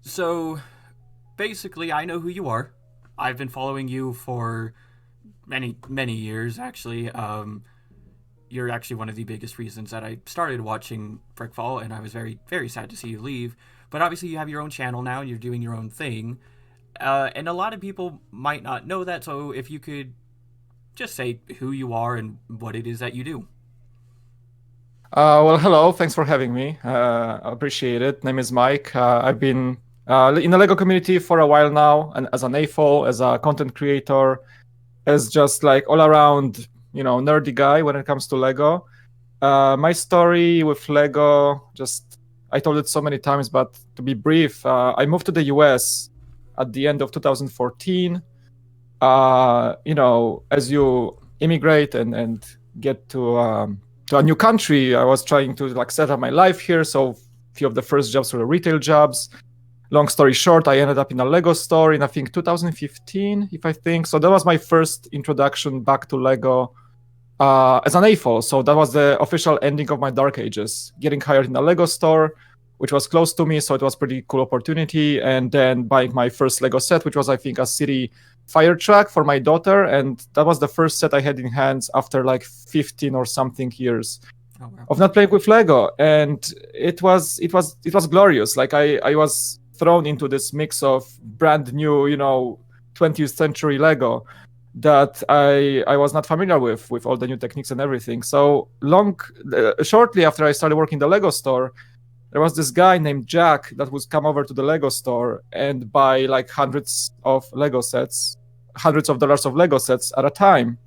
So basically, I know who you are. I've been following you for many years, actually. You're actually one of the biggest reasons that I started watching Brickfall, and I was very sad to see you leave. But obviously, you have your own channel now, and you're doing your own thing. And a lot of people might not know that, so if you could just say who you are and what it is that you do. Well, hello. Thanks for having me. I appreciate it. Name is Mike. I've been in the Lego community for a while now, and as an AFOL, as a content creator, as just like all around, nerdy guy when it comes to Lego. My story with Lego, just I told it so many times, but to be brief, I moved to the US at the end of 2014. As you immigrate and get to a new country, I was trying to like set up my life here. So few of the first jobs were retail jobs. Long story short, I ended up in a Lego store in I think 2015, if I think. So that was my first introduction back to Lego as an AFO. So that was the official ending of my dark ages. Getting hired in a Lego store, which was close to me, so it was pretty cool opportunity. And then buying my first Lego set, which was I think a city fire truck for my daughter, and that was the first set I had in hands after like 15 or something years Oh, wow. of not playing with Lego, and it was glorious. Like I was thrown into this mix of brand new, 20th century Lego that I was not familiar with all the new techniques and everything. So shortly after I started working in the Lego store, there was this guy named Jack that would come over to the Lego store and buy like hundreds of Lego sets, hundreds of dollars of Lego sets at a time.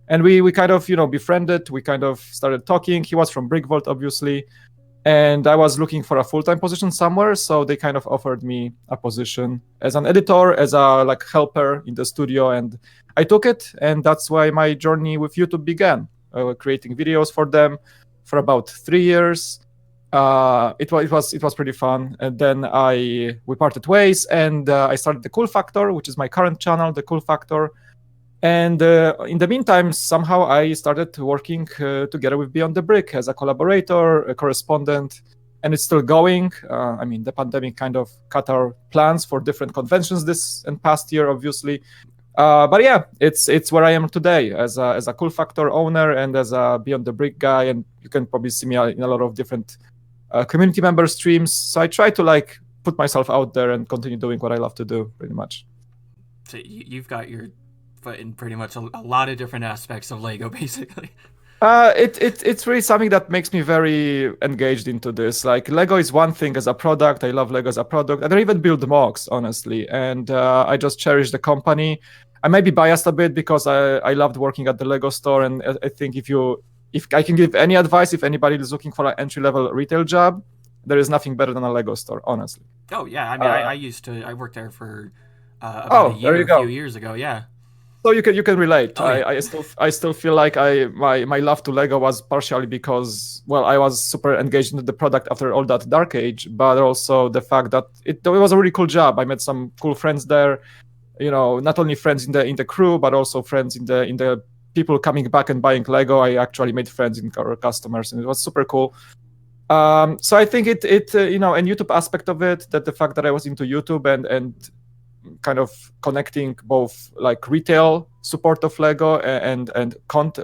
And we kind of, befriended. We kind of started talking. He was from Brickvault, obviously, and I was looking for a full-time position somewhere. So they kind of offered me a position as an editor, as a like helper in the studio, and I took it. And that's why my journey with YouTube began, creating videos for them for about 3 years. It was pretty fun, and then we parted ways, and I started the Cool Factor, which is my current channel, the Cool Factor. And in the meantime, somehow I started working together with Beyond the Brick as a collaborator, a correspondent, and it's still going. I mean, the pandemic kind of cut our plans for different conventions this and past year, obviously. But yeah, it's where I am today as a Cool Factor owner and as a Beyond the Brick guy, and you can probably see me in a lot of different community member streams. So I try to like put myself out there and continue doing what I love to do, pretty much. So you've got your foot in pretty much a lot of different aspects of Lego, basically. It's really something that makes me very engaged into this. Like Lego is one thing as a product. I love Lego as a product. I don't even build mocks, honestly, and I just cherish the company. I may be biased a bit because I loved working at the Lego store, and I think if I can give any advice, if anybody is looking for an entry level retail job, there is nothing better than a Lego store, honestly. Oh yeah, I mean, Uh, I worked there for about a oh, there year you a few go. years ago. Yeah. So you can relate. Oh yeah. I still feel like my love to Lego was partially because, well, I was super engaged into the product after all that dark age, but also the fact that it was a really cool job. I met some cool friends there. Not only friends in the crew, but also friends in the people coming back and buying Lego. I actually made friends in our customers, and it was super cool. So I think and YouTube aspect of it, that the fact that I was into YouTube and kind of connecting both like retail support of Lego and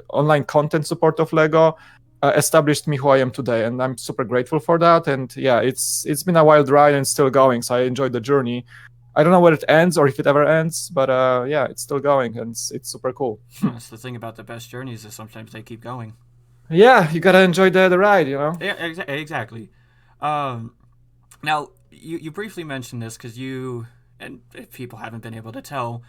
online content support of Lego established me who I am today, and I'm super grateful for that. And yeah, it's been a wild ride and still going, so I enjoyed the journey. I don't know where it ends or if it ever ends, but yeah, it's still going, and it's super cool. That's the thing about the best journeys is sometimes they keep going. Yeah, you gotta enjoy the ride. Yeah, exactly. Um, Now, you briefly mentioned this because you, and if people haven't been able to tell,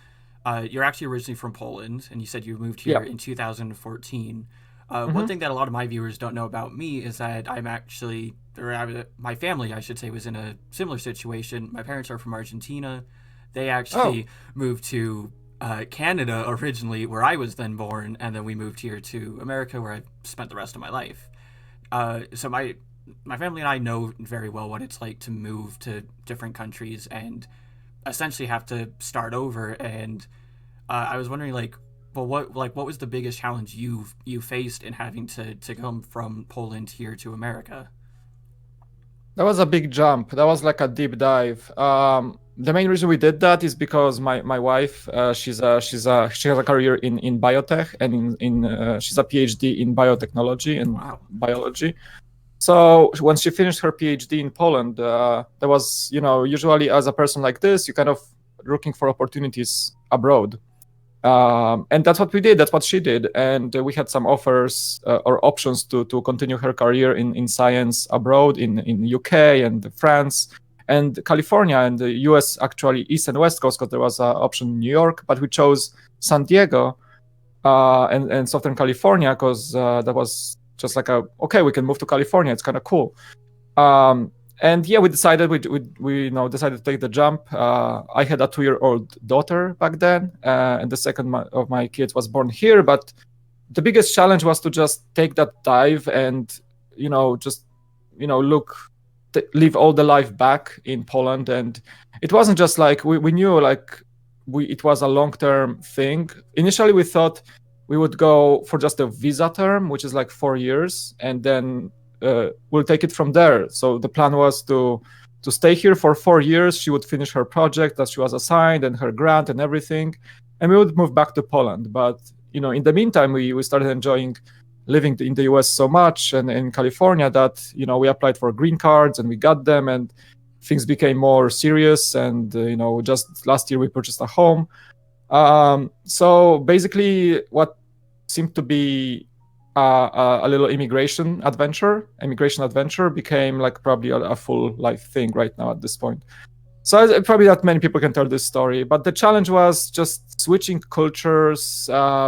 you're actually originally from Poland, and you said you moved here Yeah. in 2014. One Hmm. thing that a lot of my viewers don't know about me is that I'm actually, my family, I should say, was in a similar situation. My parents are from Argentina. They Oh, actually moved to Canada originally, where I was then born, and then we moved here to America, where I spent the rest of my life. So my family and I know very well what it's like to move to different countries and essentially have to start over. And I was wondering, well, what was the biggest challenge you faced in having to come from Poland here to America? That was a big jump. That was like a deep dive. The main reason we did that is because my wife, she has a career in biotech, and she's a PhD in biotechnology and Wow. biology. So when she finished her PhD in Poland, there was, usually as a person like this, you kind of looking for opportunities abroad. And that's what we did. That's what she did. And we had some offers or options to continue her career in science abroad in UK and France and California and the US, actually East and West Coast, because there was an option in New York, but we chose San Diego and Southern California because that was just like okay, we can move to California. It's kind of cool. And yeah, we decided we decided to take the jump. I had a 2-year-old daughter back then, and the second of my kids was born here. But the biggest challenge was to just take that dive and just leave all the life back in Poland. And it wasn't just like we knew like it was a long-term thing. Initially, we thought we would go for just a visa term, which is like 4 years, and then we'll take it from there. So the plan was to stay here for 4 years. She would finish her project that she was assigned and her grant and everything, and we would move back to Poland. But in the meantime, we started enjoying living in the US so much and in California that we applied for green cards and we got them, and things became more serious. And just last year we purchased a home. So basically, what seemed to be a little immigration adventure became like probably a full life thing right now at this point. So probably not many people can tell this story, but the challenge was just switching cultures,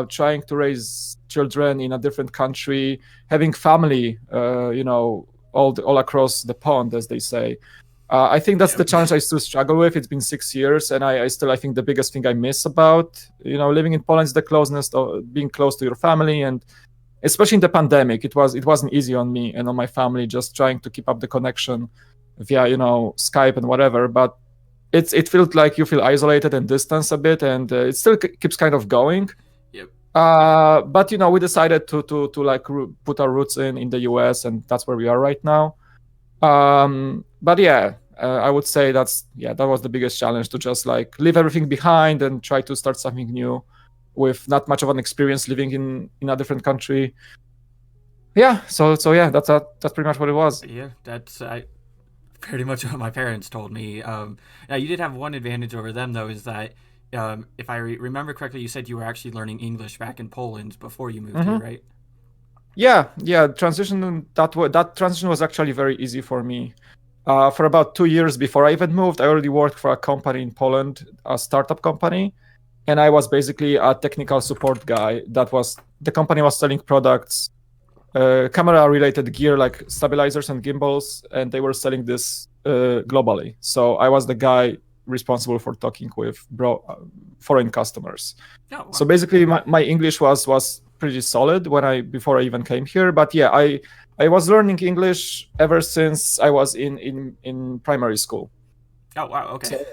trying to raise children in a different country, having family, all across the pond, as they say. I think that's the challenge I still struggle with. It's been 6 years, and I think the biggest thing I miss about living in Poland is the closeness, of being close to your family, and especially in the pandemic, it wasn't easy on me and on my family, just trying to keep up the connection via Skype and whatever. But it felt like you feel isolated and distanced a bit, and it still keeps kind of going. Yep. But we decided to like put our roots in the US, and that's where we are right now. But yeah, I would say that was the biggest challenge, to just like leave everything behind and try to start something new with not much of an experience living in a different country. Yeah, so yeah, that's pretty much what it was. Yeah, that's pretty much what my parents told me. Now you did have one advantage over them though, is that if I remember correctly, you said you were actually learning English back in Poland before you moved here, right? Yeah. That transition was actually very easy for me. For about 2 years before I even moved, I already worked for a company in Poland, a startup company, and I was basically a technical support guy. The company was selling products, camera-related gear like stabilizers and gimbals, and they were selling this globally. So I was the guy responsible for talking with foreign customers. Oh, wow. So basically, my English was pretty solid before I even came here. But yeah, I was learning English ever since I was in primary school. Oh wow, okay.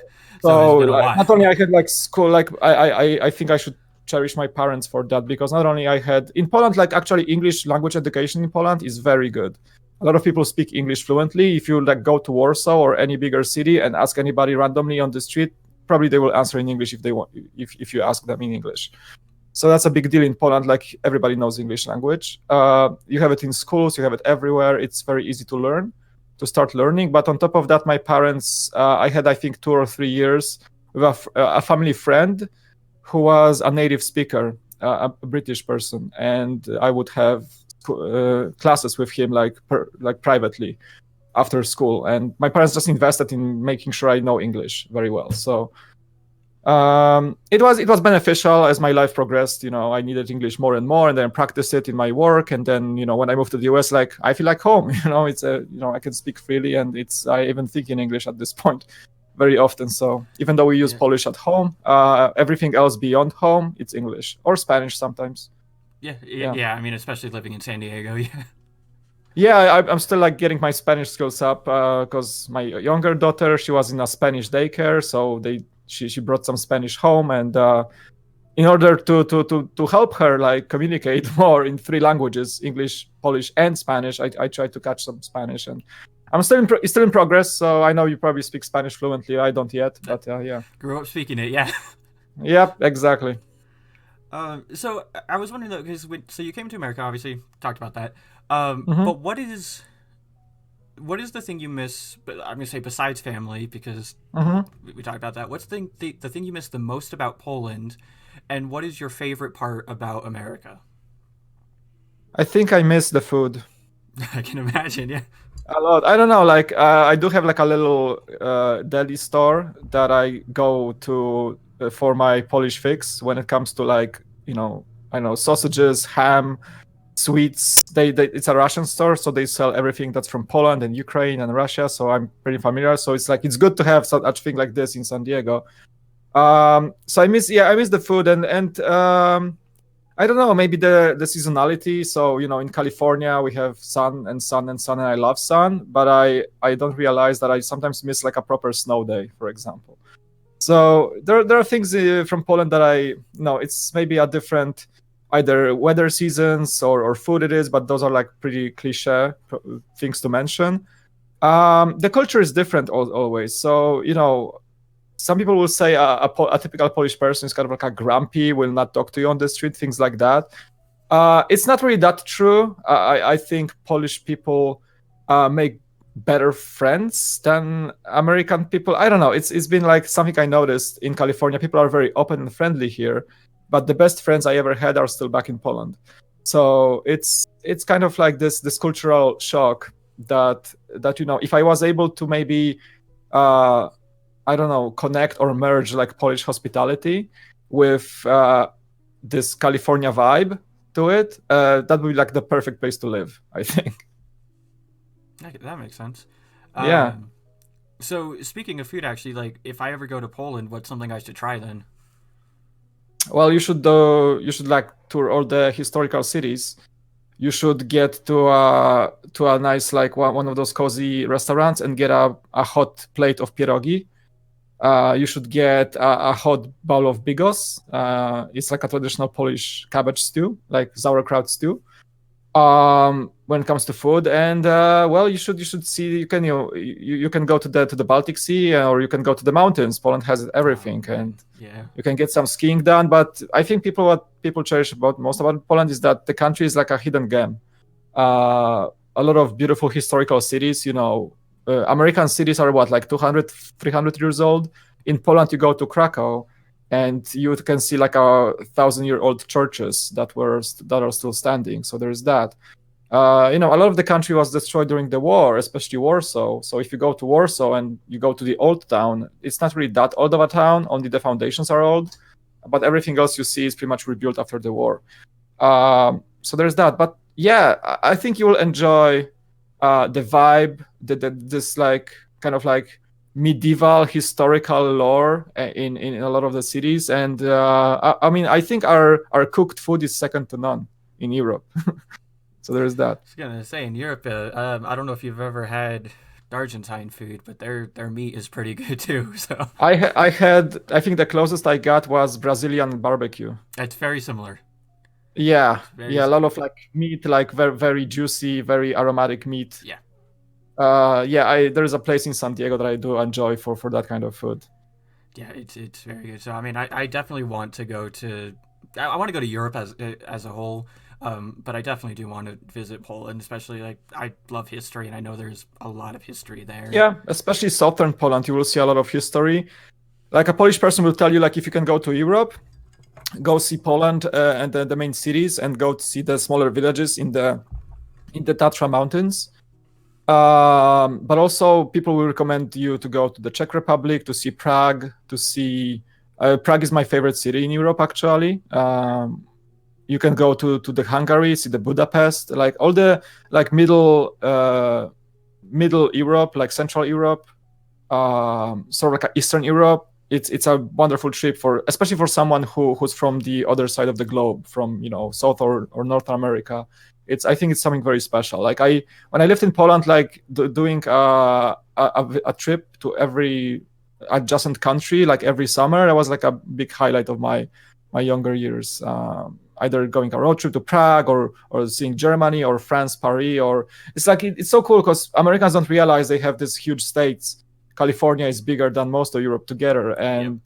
So like, not only I had like school, like I think I should cherish my parents for that, because not only I had in Poland, like actually English language education in Poland is very good. A lot of people speak English fluently. If you like go to Warsaw or any bigger city and ask anybody randomly on the street, probably they will answer in English if they want, if you ask them in English. So that's a big deal in Poland. Like everybody knows English language. You have it in schools, you have it everywhere. It's very easy to start learning. But on top of that, my parents, I had, I think, 2 or 3 years with a family friend who was a native speaker, a British person. And I would have classes with him like privately after school. And my parents just invested in making sure I know English very well. So it was beneficial as my life progressed. I needed English more and more, and then practice it in my work. And then when I moved to the US, like I feel like home. It's I can speak freely, and I even think in English at this point very often. So even though we use Polish at home, everything else beyond home, it's English or Spanish sometimes. Yeah. I mean, especially living in San Diego. Yeah, I'm still like getting my Spanish skills up because my younger daughter, she was in a Spanish daycare, so she brought some Spanish home, and in order to help her like communicate more in 3 languages, English, Polish, and Spanish, I tried to catch some Spanish, and I'm still in progress. So I know you probably speak Spanish fluently. I don't yet, but yeah. Grew up speaking it, yeah. Yep, exactly. So I was wondering though, because so you came to America, obviously talked about that. Hmm. But what is the thing you miss? But I'm gonna say besides family, because Hmm. we talked about that. What's the thing you miss the most about Poland, and what is your favorite part about America? I think I miss the food I can imagine, yeah. a lot. I don't know, like I do have like a little deli store that I go to for my Polish fix when it comes to like, I don't know, sausages, ham, sweets. It's a Russian store, so they sell everything that's from Poland and Ukraine and Russia. So I'm pretty familiar. So it's like it's good to have such thing like this in San Diego. So I miss the food and I don't know, maybe the seasonality. So in California we have sun and sun and sun, and I love sun, but I don't realize that I sometimes miss like a proper snow day, for example. So there are things from Poland that I know it's maybe a different either weather seasons or food it is, but those are like pretty cliche things to mention. The culture is different always. So some people will say a typical Polish person is kind of like a grumpy, will not talk to you on the street, things like that. It's not really that true. I think Polish people make better friends than American people. I don't know. It's been like something I noticed in California. People are very open and friendly here, but the best friends I ever had are still back in Poland. So it's kind of like this cultural shock that if I was able to maybe I don't know, connect or merge like Polish hospitality with this California vibe to it, that would be like the perfect place to live, I think. That makes sense. Yeah. Um, so speaking of food, actually, like if I ever go to Poland, what's something I should try then? Well, you should like tour all the historical cities. You should get to a nice like one of those cozy restaurants and get a hot plate of pierogi. You should get a hot bowl of bigos. It's like a traditional Polish cabbage stew, like sauerkraut stew. When it comes to food, and well, you should see you can go to the Baltic Sea, or you can go to the mountains. Poland has everything, Man, and yeah. you can get some skiing done. But I think what people cherish most about Poland is that the country is like a hidden gem. A lot of beautiful historical cities. American cities are what, like 200, 300 years old. In Poland, you go to Krakow, and you can see like 1,000-year-old churches that are still standing. So there's that. A lot of the country was destroyed during the war, especially Warsaw. So if you go to Warsaw and you go to the old town, it's not really that old of a town. Only the foundations are old, but everything else you see is pretty much rebuilt after the war. So there's that. But yeah, I think you will enjoy the vibe, this like kind of like medieval historical lore in a lot of the cities. And I mean, I think our cooked food is second to none in Europe. So there's that. I was gonna say in Europe, I don't know if you've ever had Argentine food, but their meat is pretty good too. So I think the closest I got was Brazilian barbecue. it's very similar. Yeah, It's very yeah, a lot of like meat, like very very juicy, very aromatic meat. yeah. Yeah, there's a place in San Diego that I do enjoy for that kind of food. Yeah, it's very good. So I mean, I definitely want to go to. I want to go to Europe as a whole, but I definitely do want to visit Poland, especially like I love history, and I know there's a lot of history there. Yeah, especially southern Poland, you will see a lot of history. Like a Polish person will tell you, like if you can go to Europe, go see Poland and the main cities, and go to see the smaller villages in the Tatra Mountains. But also, people will recommend you to go to the Czech Republic, to see Prague, to see. Prague is my favorite city in Europe, actually. You can go to the Hungary, see the Budapest, like all the like middle Europe, like Central Europe, sort of like Eastern Europe. It's a wonderful trip especially for someone who's from the other side of the globe, from South or North America. I think it's something very special. Like when I lived in Poland, like doing a trip to every adjacent country, like every summer, that was like a big highlight of my younger years. either going a road trip to Prague or seeing Germany or France, Paris, or it's like it's so cool because Americans don't realize they have these huge states. California is bigger than most of Europe together, and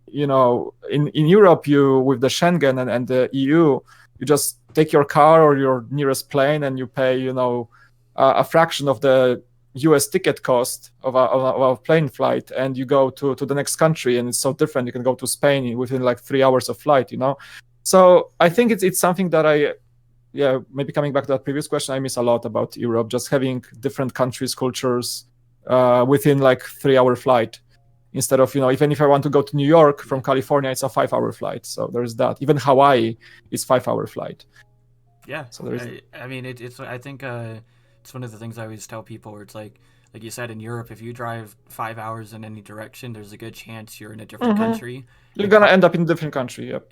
in Europe, you with the Schengen and the EU, you just take your car or your nearest plane and you pay a fraction of the US ticket cost of a plane flight, and you go to the next country, and it's so different. You can go to Spain within like 3 hours of flight, So I think it's something that maybe coming back to that previous question, I miss a lot about Europe, just having different countries, cultures within like 3 hour flight. Instead of, even if I want to go to New York from California, it's a 5 hour flight. So there's that. Even Hawaii is 5 hour flight. Yeah. So I mean, it's I think it's one of the things I always tell people where it's like you said, in Europe, if you drive 5 hours in any direction, there's a good chance you're in a different country. You're going to end up in a different country, yep.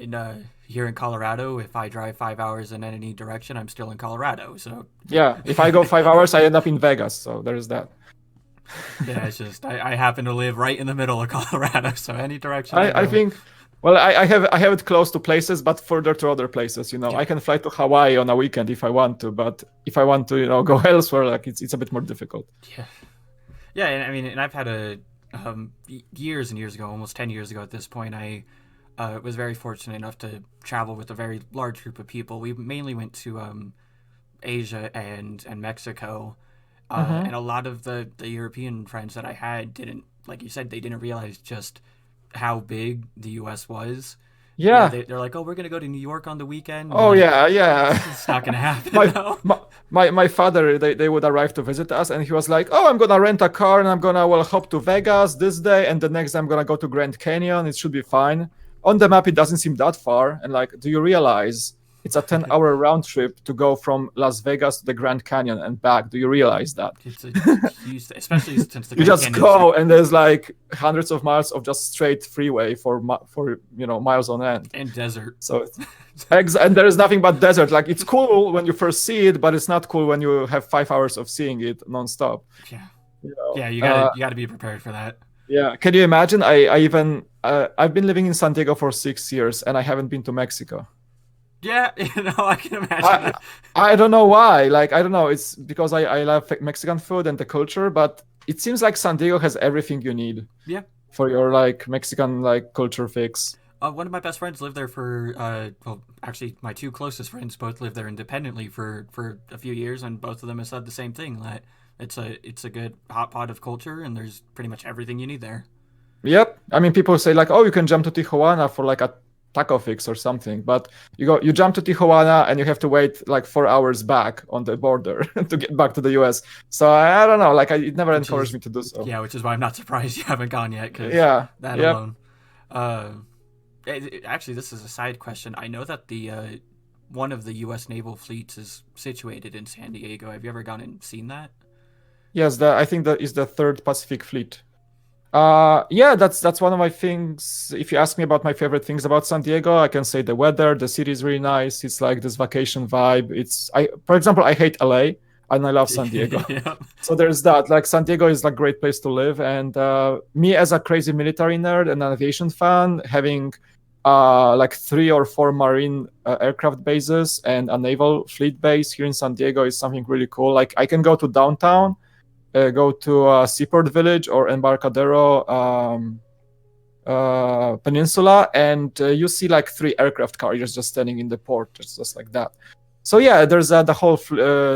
Here in Colorado, if I drive 5 hours in any direction, I'm still in Colorado. So yeah, if I go 5 hours, I end up in Vegas. So there's that. Yeah, it's just I happen to live right in the middle of Colorado, so any direction. I think, well, I have it close to places, but further to other places. Yeah. I can fly to Hawaii on a weekend if I want to, but if I want to, go elsewhere, like it's a bit more difficult. Yeah, and I mean, and I've had years and years ago, almost 10 years ago at this point, I was very fortunate enough to travel with a very large group of people. We mainly went to Asia and Mexico. And a lot of the European friends that I had didn't, like you said, they didn't realize just how big the U.S. was. Yeah. They're like, oh, we're going to go to New York on the weekend. Oh, yeah. It's not going to happen. My father, they would arrive to visit us, and he was like, oh, I'm going to rent a car, and I'm going to hop to Vegas this day, and the next day I'm going to go to Grand Canyon. It should be fine. On the map, it doesn't seem that far. And do you realize it's a 10-hour round trip to go from Las Vegas to the Grand Canyon and back? Do you realize that? It's a huge, especially since the you just go and there's like hundreds of miles of just straight freeway for miles on end. And desert. So and there is nothing but desert. Like it's cool when you first see it, but it's not cool when you have 5 hours of seeing it nonstop. Yeah. Yeah, you gotta be prepared for that. Yeah. Can you imagine? I've been living in San Diego for 6 years and I haven't been to Mexico. Yeah, I can imagine. I don't know why. I don't know. It's because I love Mexican food and the culture, but it seems like San Diego has everything you need. Yeah. For your Mexican culture fix. One of my best friends lived there for actually my two closest friends both lived there independently for a few years, and both of them have said the same thing, that it's a good hot pot of culture and there's pretty much everything you need there. Yep. I mean, people say you can jump to Tijuana for a taco fix or something, but you jump to Tijuana and you have to wait 4 hours back on the border to get back to the US. So I don't know, it never encouraged me to do so. Yeah, which is why I'm not surprised you haven't gone yet, because that alone. Actually, this is a side question. I know that the one of the US naval fleets is situated in San Diego. Have you ever gone and seen that? Yes, I think that is the 3rd Pacific Fleet. That's one of my things. If you ask me about my favorite things about San Diego, I can say the weather. The city is really nice. It's like this vacation vibe. For example, I hate LA and I love San Diego. Yeah. So there's that. San Diego is a great place to live. And me as a crazy military nerd and an aviation fan, having 3 or 4 marine aircraft bases and a naval fleet base here in San Diego is something really cool. I can go to downtown. Go to Seaport Village or Embarcadero Peninsula, and you see 3 aircraft carriers just standing in the port, just like that. So yeah, there's the whole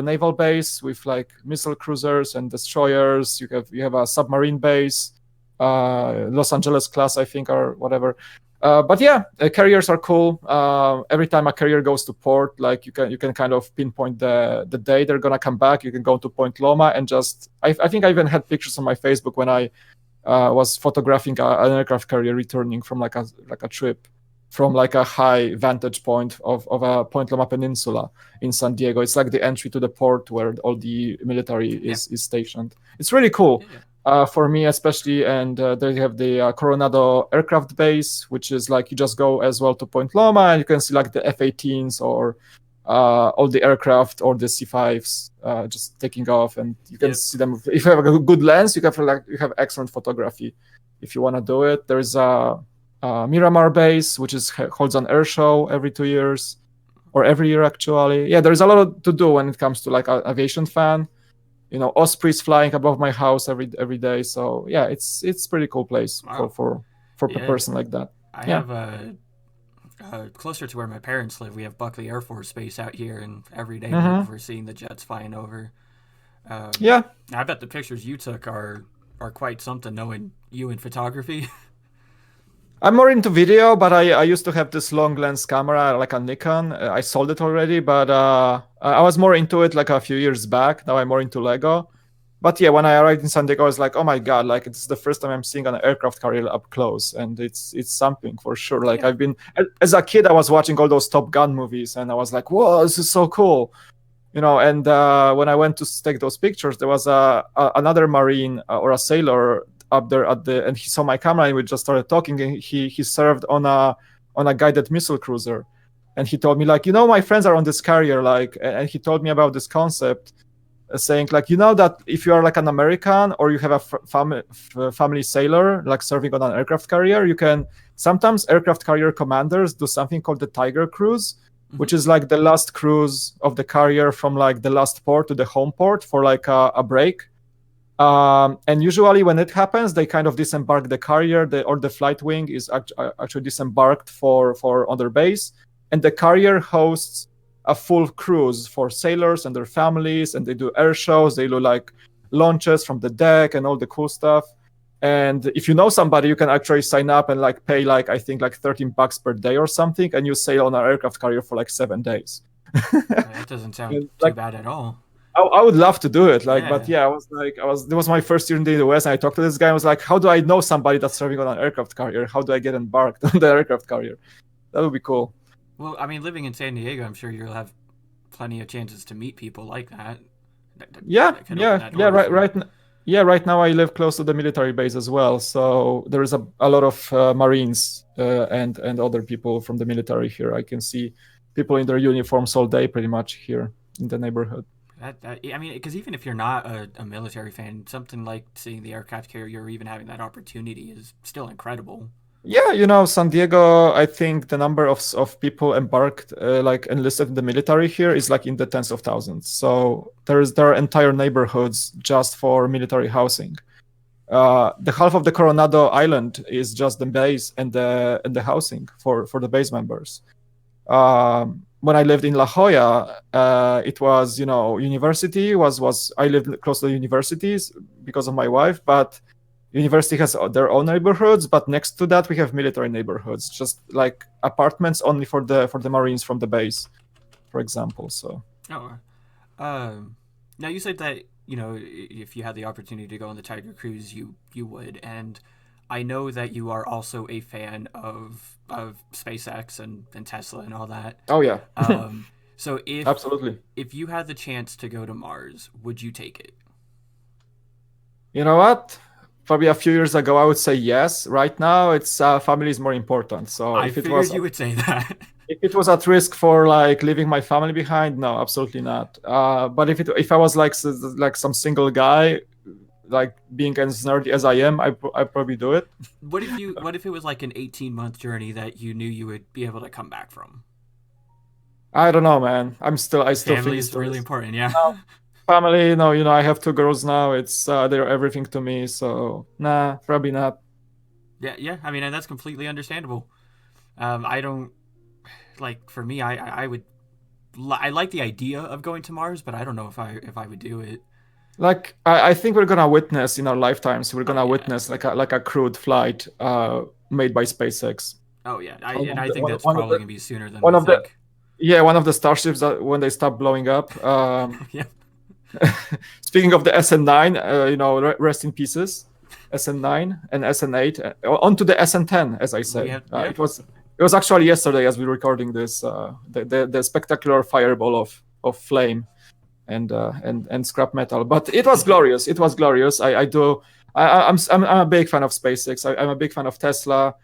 naval base with missile cruisers and destroyers. You have a submarine base, Los Angeles class, I think, or whatever. But yeah, carriers are cool. Every time a carrier goes to port, you can kind of pinpoint the day they're gonna come back. You can go to Point Loma and I think I even had pictures on my Facebook when I was photographing an aircraft carrier returning from a trip from a high vantage point of a Point Loma Peninsula in San Diego. It's the entry to the port where all the military is stationed. It's really cool. Yeah. For me especially, and they have the Coronado aircraft base, which is you just go as well to Point Loma, and you can see the F-18s or all the aircraft or the C-5s just taking off, and you can see them. If you have a good lens, you have excellent photography. If you want to do it, there's a Miramar base, which holds an air show every 2 years. or every year actually. Yeah, there's a lot to do when it comes to like aviation fan. You know, ospreys flying above my house every day. So yeah, it's pretty cool place Wow. for a Yeah, person like that. I Yeah. have closer to where my parents live. We have Buckley Air Force Base out here, and every day Hmm. we're seeing the jets flying over. Yeah. I bet the pictures you took are quite something. Knowing you in photography. I'm more into video, but I used to have this long lens camera, like a Nikon. I sold it already, but I was more into it like a few years back. Now I'm more into Lego. But yeah, when I arrived in San Diego, I was like, oh my god, like it's the first time I'm seeing an aircraft carrier up close, and it's something for sure. Like Yeah. I've been as a kid, I was watching all those Top Gun movies, and I was like, whoa, this is so cool, you know. And when I went to take those pictures, there was another Marine or a sailor up there at the, and he saw my camera, and we just started talking. And he served on a guided missile cruiser, and he told me like, you know, my friends are on this carrier, like, and he told me about this concept, saying like, you know, that if you are like an American or you have a family sailor like serving on an aircraft carrier, you can sometimes aircraft carrier commanders do something called the Tiger Cruise, Mm-hmm. which is like the last cruise of the carrier from like the last port to the home port for like a break. And usually when it happens, they kind of disembark the carrier, or the flight wing is actually disembarked for other base, and the carrier hosts a full cruise for sailors and their families, and they do air shows, they do like launches from the deck and all the cool stuff. And if you know somebody, you can actually sign up and like pay like I think like $13 per day or something, and you sail on an aircraft carrier for like 7 days. That doesn't sound And, too like bad at all. I would love to do it, like, but Yeah. yeah, it was my first year in the US, and I talked to this guy. I was like, how do I know somebody that's serving on an aircraft carrier? How do I get embarked on the aircraft carrier? That would be cool. Well, I mean, living in San Diego, I'm sure you'll have plenty of chances to meet people like that. Yeah, That could open yeah, that yeah. door Right, for you. right. Yeah, right now I live close to the military base as well, so there is a lot of Marines and other people from the military here. I can see people in their uniforms all day, pretty much here in the neighborhood. I mean, because even if you're not a military fan, something like seeing the aircraft carrier or even having that opportunity is still incredible. Yeah, you know, San Diego, I think the number of people embarked, like enlisted in the military here is like in the tens of thousands. So there are entire neighborhoods just for military housing. The half of the Coronado Island is just the base and the housing for the base members. When I lived in La Jolla, it was, you know, university was I lived close to the universities because of my wife, but university has their own neighborhoods, but next to that we have military neighborhoods, just like apartments only for the Marines from the base, for example. So Oh, um, now you said that if you had the opportunity to go on the Tiger Cruise, you would, and I know that you are also a fan of SpaceX and Tesla and all that. oh yeah, So absolutely. if you had the chance to go to Mars, would you take it? You know what? Probably a few years ago, I would say yes. Right now, it's family is more important. So I figured you would say that. if it was at risk for like leaving my family behind, no, absolutely not. But if I was like some single guy, like being as nerdy as I am, I probably do it. What if it was like an 18-month journey that you knew you would be able to come back from? I don't know, man. I still Family think is really important, yeah. family. No, you know, I have two girls now. It's they're everything to me. So nah, probably not. Yeah, yeah. I mean, and that's completely understandable. I don't like for me. I like the idea of going to Mars, but I don't know if I would do it. Like I think we're gonna witness in our lifetimes. We're Oh gonna yeah, witness like a crewed flight made by SpaceX. oh yeah. One And of I the think that's one of probably the gonna be sooner than one we of the think. yeah, one of the starships that when they stop blowing up. Yeah, Speaking of the SN9, you know, rest in pieces, SN9 and SN8. Onto the SN10, as I we say. have yeah. It was actually yesterday as we were recording this. The spectacular fireball of flame and scrap metal. But it was glorious. It was glorious. I'm a big fan of SpaceX. I'm a big fan of Tesla.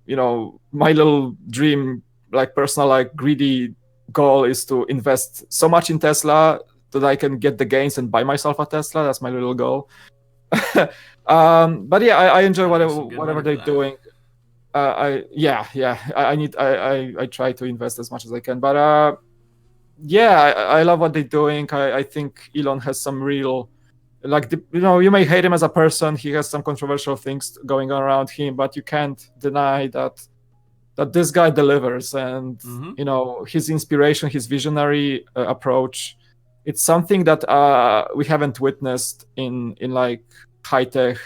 You know, my little dream, like personal, like greedy goal is to invest so much in Tesla that I can get the gains and buy myself a Tesla. That's my little goal. But yeah, I enjoy There's some good whatever money for they're that. doing. I need I try to invest as much as I can, but yeah, I love what they're doing. I think Elon has some real, like, you may hate him as a person. He has some controversial things going on around him, but you can't deny that this guy delivers. And Mm-hmm. his inspiration, his visionary approach, it's something that we haven't witnessed in like high tech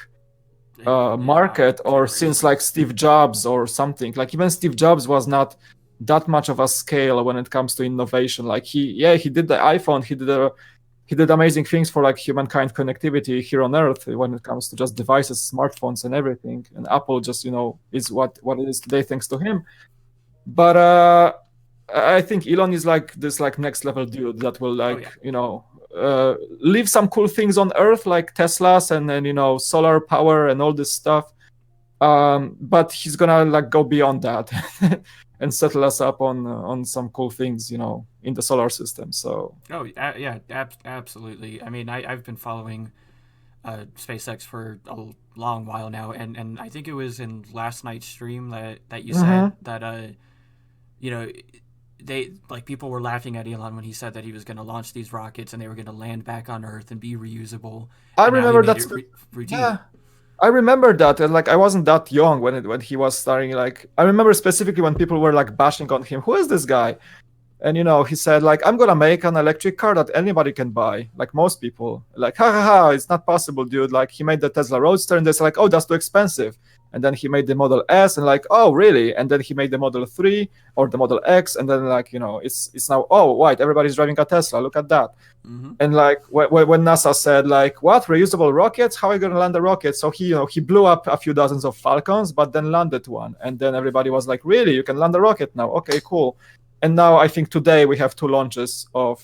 market, or since like Generations. Steve Jobs or something. Like even Steve Jobs was not that much of a scale when it comes to innovation. Like he did the iPhone, he did amazing things for like humankind connectivity here on Earth when it comes to just devices, smartphones, and everything. And Apple just is what it is today thanks to him. But I think Elon is like this like next level dude that will Oh like yeah. leave some cool things on Earth like Teslas and then solar power and all this stuff. But he's gonna like go beyond that and settle us up on some cool things in the solar system. So Oh yeah. Absolutely. I mean, I've been following SpaceX for a long while now, and I think it was in last night's stream that you said mhm. that you know they like people were laughing at Elon when he said that he was going to launch these rockets and they were going to land back on Earth and be reusable, I and now he remember made that's it routine. yeah. I remember that, and like I wasn't that young when he was starting. Like I remember specifically when people were like bashing on him. Who is this guy? And he said like, I'm gonna make an electric car that anybody can buy, like most people. Like, ha ha ha, it's not possible, dude. Like he made the Tesla Roadster, and they're like, oh, that's too expensive. And then he made the Model S, and like, oh, really? And then he made the Model 3 or the Model X, and then like, it's now, oh, right, everybody's driving a Tesla. Look at that. Mm-hmm. And like when NASA said like, what, reusable rockets? How are you going to land a rocket? So he blew up a few dozens of Falcons, but then landed one. And then everybody was like, really, you can land a rocket now? Okay, cool. And now I think today we have two launches of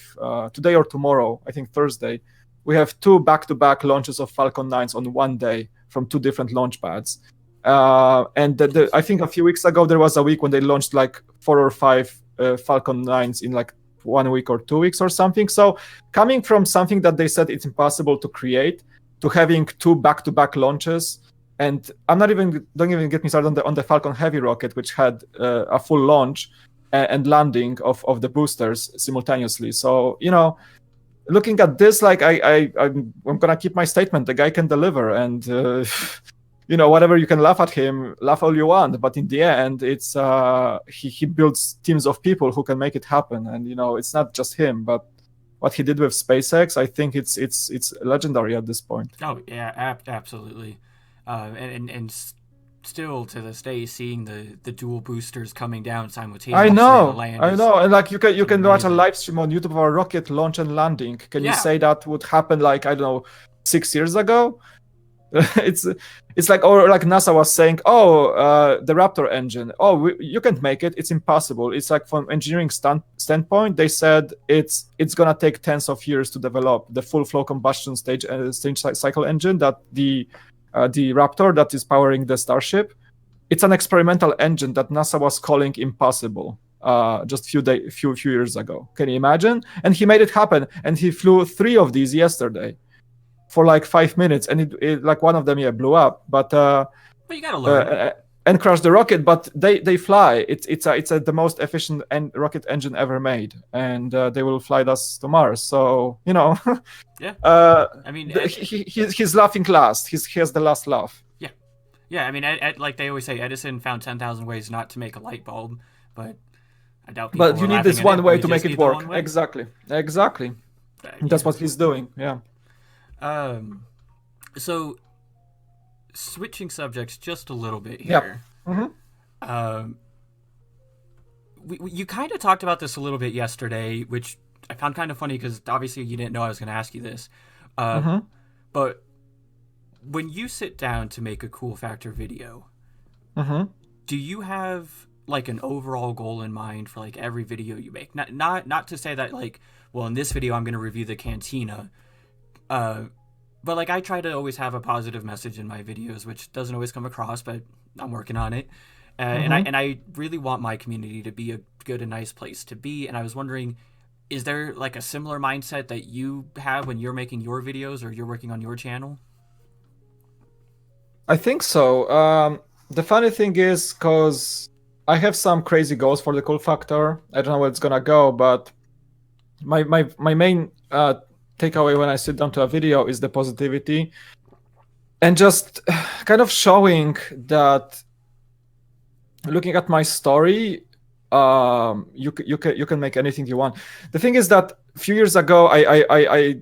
today or tomorrow, I think Thursday, we have two back-to-back launches of Falcon 9s on one day from two different launch pads. And I think a few weeks ago there was a week when they launched like 4 or 5 Falcon 9s in like 1 week or 2 weeks or something. So coming from something that they said it's impossible to create to having two back-to-back launches. And don't even get me started on the Falcon Heavy rocket, which had a full launch and landing of the boosters simultaneously. So looking at this, like I'm gonna keep my statement. The guy can deliver, and whatever you can laugh at him, laugh all you want. But in the end, it's he builds teams of people who can make it happen, and it's not just him, but what he did with SpaceX, I think it's legendary at this point. Oh yeah, absolutely. And still to this day, seeing the dual boosters coming down simultaneously on the land I is know, and like you can watch a amazing. live stream on YouTube of a rocket launch and landing. Can you Yeah. say that would happen like, I don't know, 6 years ago? it's it's like, or like NASA was saying, oh, the Raptor engine, oh, you can't make it, it's impossible. It's like from engineering standpoint, they said it's gonna take tens of years to develop the full flow combustion stage cycle engine that the Raptor that is powering the Starship. It's an experimental engine that NASA was calling impossible just few years ago. Can you imagine? And he made it happen, and he flew 3 of these yesterday for like 5 minutes, and it like one of them blew up, but But you gotta learn. and crashed the rocket. But they fly. It's the most efficient rocket engine ever made, and they will fly us to Mars. So Yeah. I mean, he's laughing last. He has the last laugh. yeah, yeah. I mean, like they always say, Edison found 10,000 ways not to make a light bulb, but I doubt people But were you need laughing this at one it. way We to make just it need the work. one way. Exactly. That's Yeah. what he's doing. Yeah. Um. So switching subjects just a little bit Yep. here. Mm-hmm. Um. You kind of talked about this a little bit yesterday, which I found kind of funny because obviously you didn't know I was going to ask you this. Uh, Mm-hmm. but when you sit down to make a cool factor video, Mm-hmm. do you have like an overall goal in mind for like every video you make? Not to say that like, well, in this video I'm going to review the cantina. Uh, but like I try to always have a positive message in my videos, which doesn't always come across, but I'm working on it. And Mm-hmm. I really want my community to be a good and nice place to be. And I was wondering, is there like a similar mindset that you have when you're making your videos or you're working on your channel? I think so. The funny thing is, because I have some crazy goals for the cool factor. I don't know where it's gonna go, but my main takeaway when I sit down to a video is the positivity, and just kind of showing that looking at my story, you can make anything you want. The thing is that a few years ago, I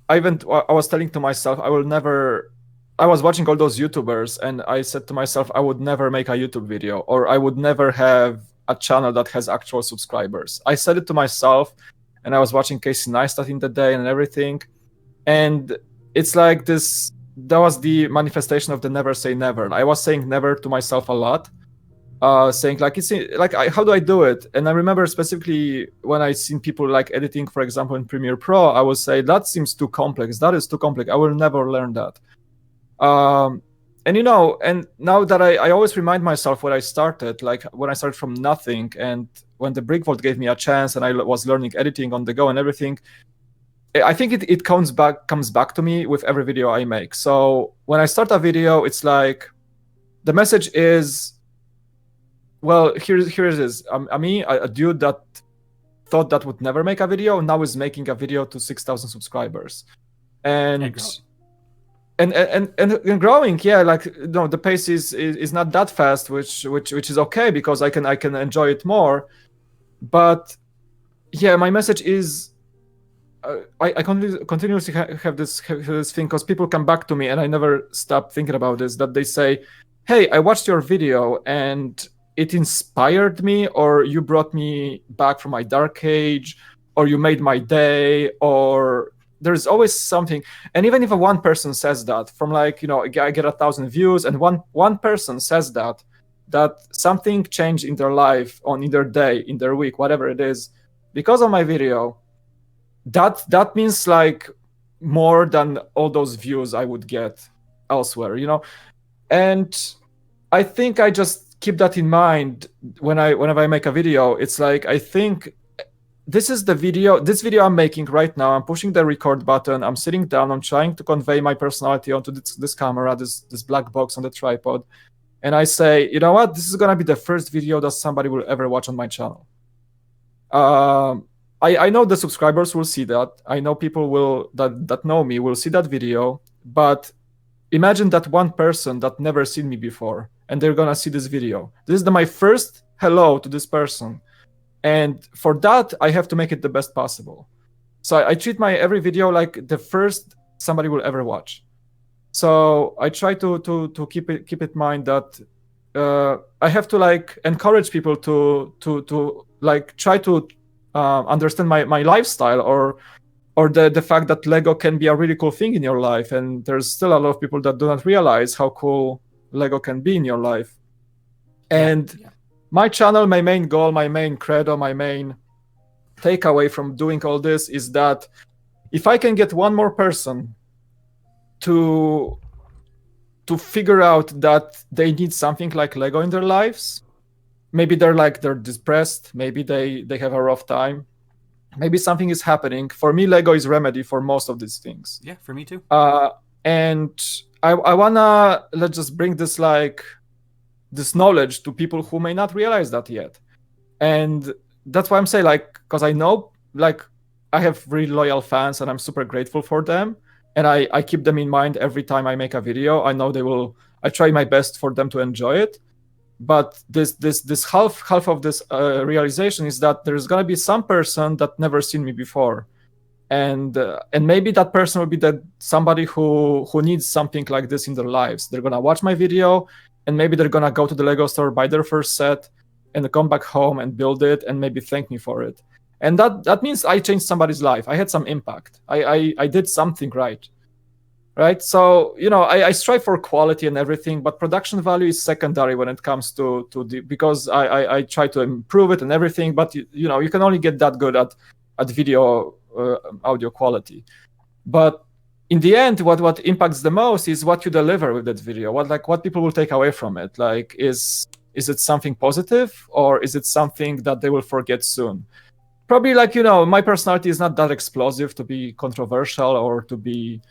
was telling to myself I will never. I was watching all those YouTubers, and I said to myself I would never make a YouTube video, or I would never have a channel that has actual subscribers. I said it to myself, and I was watching Casey Neistat in the day and everything, and it's like this. That was the manifestation of the never say never. I was saying never to myself a lot, saying like it's like how do I do it? And I remember specifically when I seen people like editing, for example, in Premiere Pro, I would say that seems too complex. That is too complex. I will never learn that. And and now that I always remind myself where I started, like when I started from nothing, and when the Brick Vault gave me a chance, and I was learning editing on the go and everything. I think it comes back to me with every video I make. So when I start a video, it's like the message is, well, here it is. A dude that thought that would never make a video now is making a video to 6,000 subscribers, and growing. Yeah, like the pace is not that fast, which is okay because I can enjoy it more. But yeah, my message is. I continuously have this thing because people come back to me and I never stop thinking about this, that they say, hey, I watched your video and it inspired me, or you brought me back from my dark age, or you made my day, or there's always something. And even if one person says that, from like, I get 1,000 views and one person says that something changed in their life, in their day, in their week, whatever it is, because of my video, that means like more than all those views I would get elsewhere, And I think I just keep that in mind whenever I make a video. It's like, I think this video I'm making right now. I'm pushing the record button. I'm sitting down. I'm trying to convey my personality onto this camera, this black box on the tripod. And I say, you know what? This is going to be the first video that somebody will ever watch on my channel. I know the subscribers will see that. I know people that know me will see that video. But imagine that one person that never seen me before, and they're gonna see this video. This is my first hello to this person, and for that I have to make it the best possible. So I treat my every video like the first somebody will ever watch. So I try to keep it in mind that I have to like encourage people to like try to understand my lifestyle, or the fact that Lego can be a really cool thing in your life, and there's still a lot of people that do not realize how cool Lego can be in your life. And my channel, my main goal, my main credo, my main takeaway from doing all this is that if I can get one more person to figure out that they need something like Lego in their lives, maybe they're depressed, maybe they have a rough time, maybe something is happening. For me, Lego is remedy for most of these things. Yeah, for me too. And I wanna let's just bring this knowledge to people who may not realize that yet. And that's why I'm saying, like, because I know, like, I have really loyal fans and I'm super grateful for them. And I keep them in mind every time I make a video. I know I try my best for them to enjoy it. But this half of this realization is that there's gonna be some person that never seen me before, and maybe that person will be somebody who needs something like this in their lives. They're gonna watch my video, and maybe they're gonna go to the Lego store, buy their first set, and come back home and build it, and maybe thank me for it. And that means I changed somebody's life. I had some impact. I did something right. Right, so I strive for quality and everything, but production value is secondary when it comes to because I try to improve it and everything. But you can only get that good at video audio quality. But in the end, what impacts the most is what you deliver with that video. What people will take away from it. Like, is it something positive, or is it something that they will forget soon? Probably, my personality is not that explosive to be controversial or to be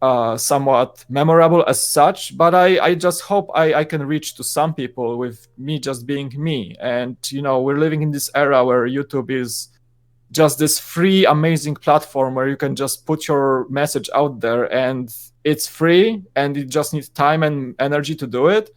somewhat memorable as such, but I just hope I can reach to some people with me just being me. And we're living in this era where YouTube is just this free, amazing platform where you can just put your message out there, and it's free, and it just needs time and energy to do it.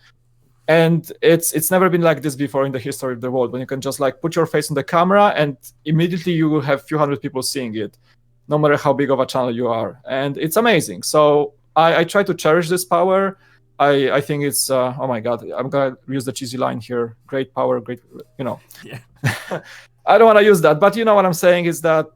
And it's never been like this before in the history of the world, when you can just like put your face on the camera and immediately you will have a few hundred people seeing it, no matter how big of a channel you are. And it's amazing. So I try to cherish this power. I think it's oh my god, I'm gonna use the cheesy line here: great power, great, Yeah. I don't want to use that, but you know what I'm saying is that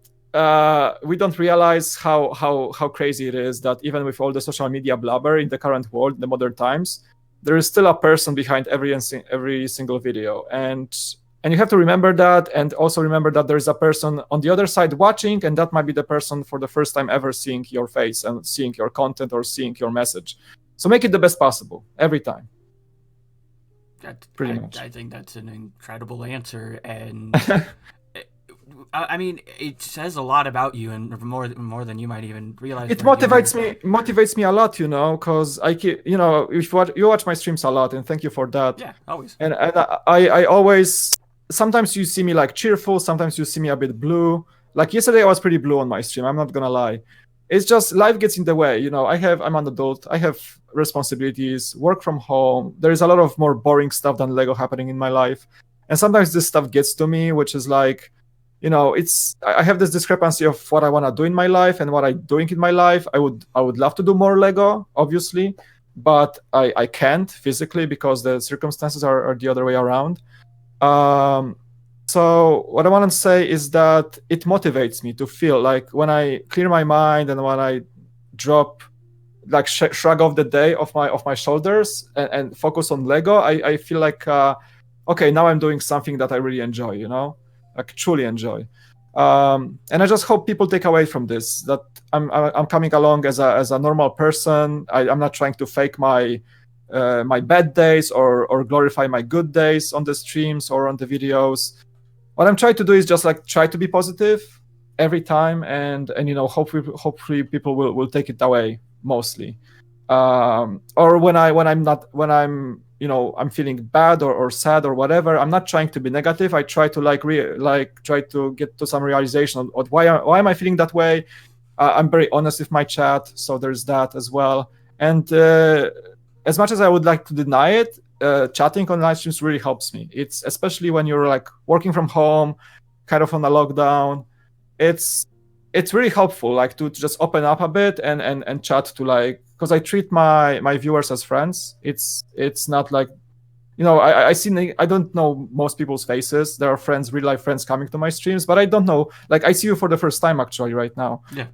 we don't realize how crazy it is that even with all the social media blabber in the current world, in the modern times, there is still a person behind every single video. And you have to remember that, and also remember that there is a person on the other side watching, and that might be the person for the first time ever seeing your face and seeing your content or seeing your message. So make it the best possible every time. Pretty much. I think that's an incredible answer, and I mean, it says a lot about you, and more than you might even realize. It motivates me a lot, because I keep, if you watch my streams a lot, and thank you for that. Yeah, always. And I always, sometimes you see me like cheerful, sometimes you see me a bit blue. Like yesterday, I was pretty blue on my stream. I'm not gonna lie. It's just life gets in the way. I'm an adult. I have responsibilities, work from home. There is a lot of more boring stuff than Lego happening in my life, and sometimes this stuff gets to me, which is like, I have this discrepancy of what I want to do in my life and what I'm doing in my life. I would love to do more Lego, obviously, but I can't physically because the circumstances are the other way around. So what I want to say is that it motivates me to feel like when I clear my mind and when I drop, like shrug off the day off my shoulders and focus on Lego, I feel like okay, now I'm doing something that I really enjoy, like truly enjoy. And I just hope people take away from this that I'm coming along as a normal person. I'm not trying to fake my bad days or glorify my good days on the streams or on the videos. What I'm trying to do is just like try to be positive every time, and hopefully people will take it away mostly. Or when I'm feeling bad or sad or whatever, I'm not trying to be negative. I try to try to get to some realization of why am I feeling that way. I'm very honest with my chat, so there's that as well. And as much as I would like to deny it, chatting on live streams really helps me. It's especially when you're like working from home, kind of on a lockdown. It's really helpful, like to just open up a bit and chat to, like, because I treat my viewers as friends. It's not like, I don't know most people's faces. There are friends, real life friends coming to my streams, but I don't know. Like, I see you for the first time actually right now. Yeah.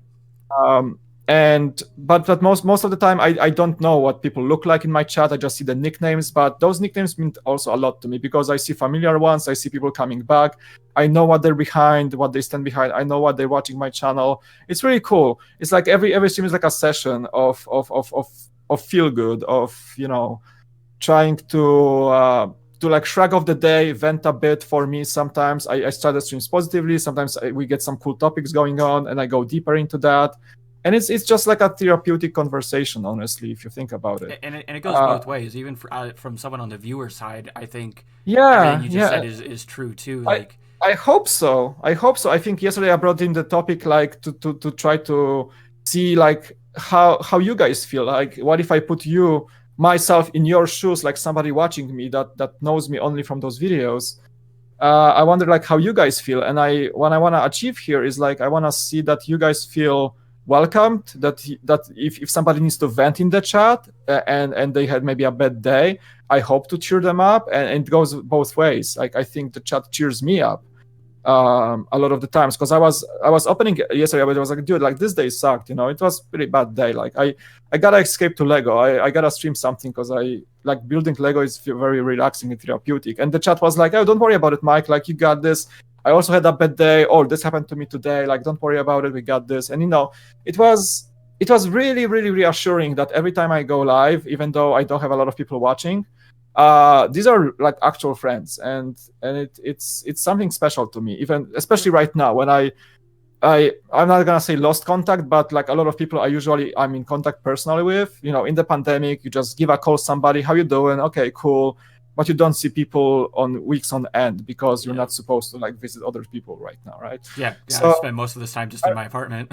But most of the time I don't know what people look like in my chat. I just see the nicknames, but those nicknames mean also a lot to me because I see familiar ones. I see people coming back. I know what they're behind, what they stand behind. I know what they're watching my channel. It's really cool. It's like every stream is like a session of feel good, of trying to like shrug off the day, vent a bit. For me, sometimes I start the streams positively. Sometimes we get some cool topics going on and I go deeper into that. And it's just like a therapeutic conversation, honestly, if you think about it. And it goes both ways. Even from someone on the viewer side, I think everything you just said is true too. Like, I hope so. I think yesterday I brought in the topic like to try to see like how you guys feel. Like, what if I put myself in your shoes, like somebody watching me that knows me only from those videos. I wonder like how you guys feel. And what I want to achieve here is like I want to see that you guys feel welcomed, that if somebody needs to vent in the chat and they had maybe a bad day, I hope to cheer them up, and it goes both ways. Like, I think the chat cheers me up a lot of the times, because I was opening yesterday, but I was like, dude, like this day sucked, it was a pretty bad day. Like I gotta escape to Lego. I gotta stream something because I like building Lego is very relaxing and therapeutic. And the chat was like, oh, don't worry about it, Mike, like you got this. I also had a bad day. Oh, this happened to me today. Like, don't worry about it. We got this. And it was really, really reassuring that every time I go live, even though I don't have a lot of people watching, these are like actual friends, and it's something special to me. Even especially right now when I'm not gonna say lost contact, but like a lot of people I'm in contact personally with. In the pandemic, you just give a call somebody, how you doing? Okay, cool. But you don't see people on weeks on end because you're Yeah. not supposed to like visit other people right now, right? Yeah. I So spend most of this time just in my apartment.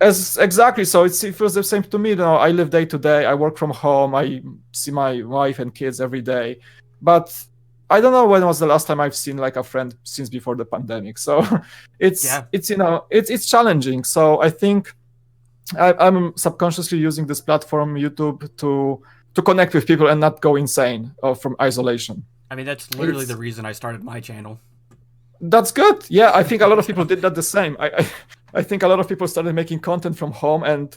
as exactly, so it feels the same to me. I live day to day. I work from home. I see my wife and kids every day, but I don't know when was the last time I've seen like a friend since before the pandemic. So it's Yeah. it's challenging. So I think I'm subconsciously using this platform, YouTube, to connect with people and not go insane from isolation. I mean, that's literally It's the reason I started my channel. That's good. Yeah, I think a lot of people did that the same. I think a lot of people started making content from home, and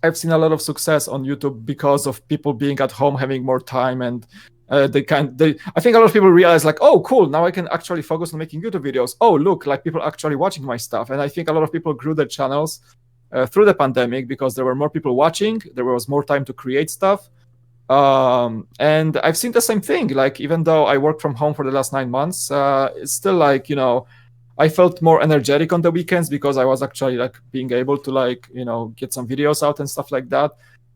I've seen a lot of success on YouTube because of people being at home, having more time, and I think a lot of people realize like, oh, cool, now I can actually focus on making YouTube videos. Oh, look, like people actually watching my stuff, and I think a lot of people grew their channels through the pandemic because there were more people watching, there was more time to create stuff. And I've seen the same thing. Like even though I worked from home for the last 9 months, it's still like I felt more energetic on the weekends because I was actually like being able to like get some videos out and stuff like that.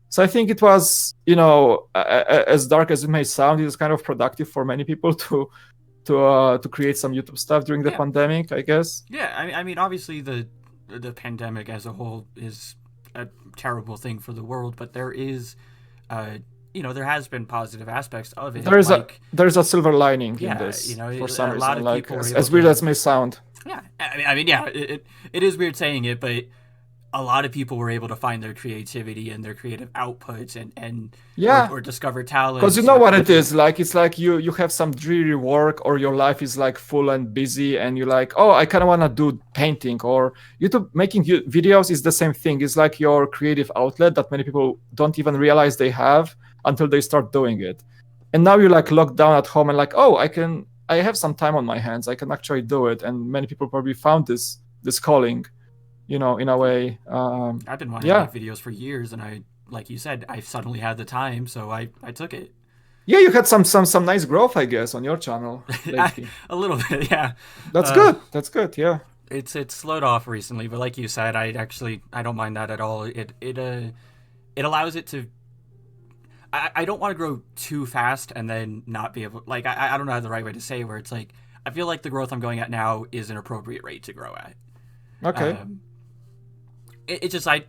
So I think it was as dark as it may sound, it was kind of productive for many people to create some YouTube stuff during the pandemic, I guess. Yeah, I mean, obviously the pandemic as a whole is a terrible thing for the world, but there is, there has been positive aspects of it. There's a silver lining in this for some reason. A lot of people as weird as may sound. Yeah, I mean, yeah, it is weird saying it, but a lot of people were able to find their creativity and their creative outputs and or discover talent. Because you know what it is like. It's like you have some dreary work, or your life is like full and busy, and you're like, oh, I kind of want to do painting. Or YouTube making videos is the same thing. It's like your creative outlet that many people don't even realize they have until they start doing it. And now you're like locked down at home and like, oh, I have some time on my hands. I can actually do it. And many people probably found this calling, in a way. I've been wanting to make videos for years, and like you said, I suddenly had the time, so I took it. Yeah, you had some nice growth, I guess, on your channel lately. A little bit, yeah. That's good. That's good. Yeah. It's slowed off recently, but like you said, I don't mind that at all. It allows it to. I don't want to grow too fast and then not be able. Like I don't know the right way to say it, where it's like I feel like the growth I'm going at now is an appropriate rate to grow at. Okay. It's just I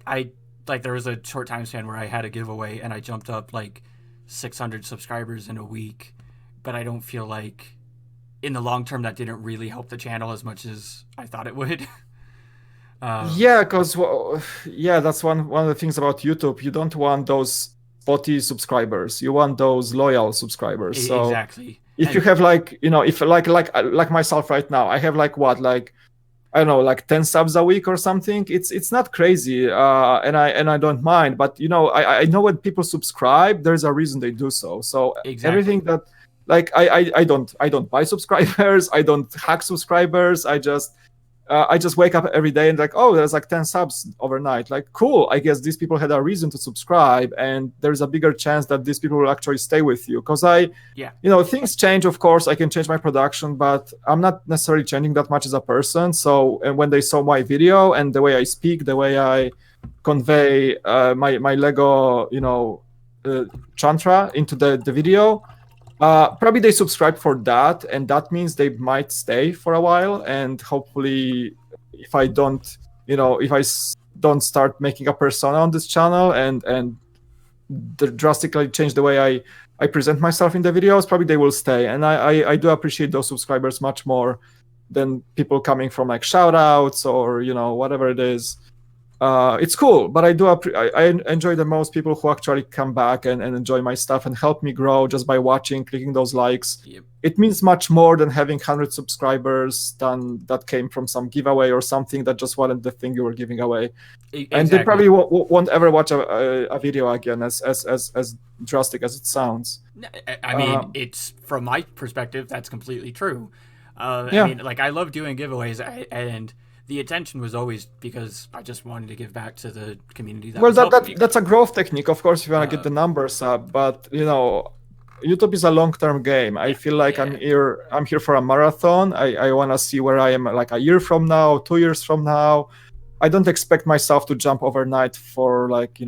like there was a short time span where I had a giveaway and I jumped up like 600 subscribers in a week, but I don't feel like in the long term that didn't really help the channel as much as I thought it would. Because that's one of the things about YouTube. You don't want those spotty subscribers. You want those loyal subscribers. So exactly. If you have like if like myself right now, I have like what I don't know, like 10 subs a week or something. It's not crazy, and I don't mind. But I know when people subscribe, there's a reason they do so. So everything that like I don't buy subscribers. I don't hack subscribers. I just wake up every day and like, oh, there's like 10 subs overnight. Like, cool. I guess these people had a reason to subscribe, and there's a bigger chance that these people will actually stay with you. Because things change. Of course, I can change my production, but I'm not necessarily changing that much as a person. So, and when they saw my video and the way I speak, the way I convey my Lego, chantra into the video. Probably they subscribe for that, and that means they might stay for a while. And hopefully, if I don't start making a persona on this channel and drastically change the way I present myself in the videos, probably they will stay. And I do appreciate those subscribers much more than people coming from like shout outs or whatever it is. It's cool, but I enjoy the most people who actually come back and enjoy my stuff and help me grow just by watching, clicking those likes. Yep. It means much more than having 100 subscribers that came from some giveaway or something that just wasn't the thing you were giving away. Exactly. And they probably won't ever watch a video again, as drastic as it sounds. I mean, it's from my perspective, that's completely true. I mean, like I love doing giveaways, and the intention was always because I just wanted to give back to the community. That's a growth technique, of course, if you want to get the numbers up. But YouTube is a long-term game. I feel like I'm here for a marathon. I want to see where I am like a year from now, 2 years from now. I don't expect myself to jump overnight for like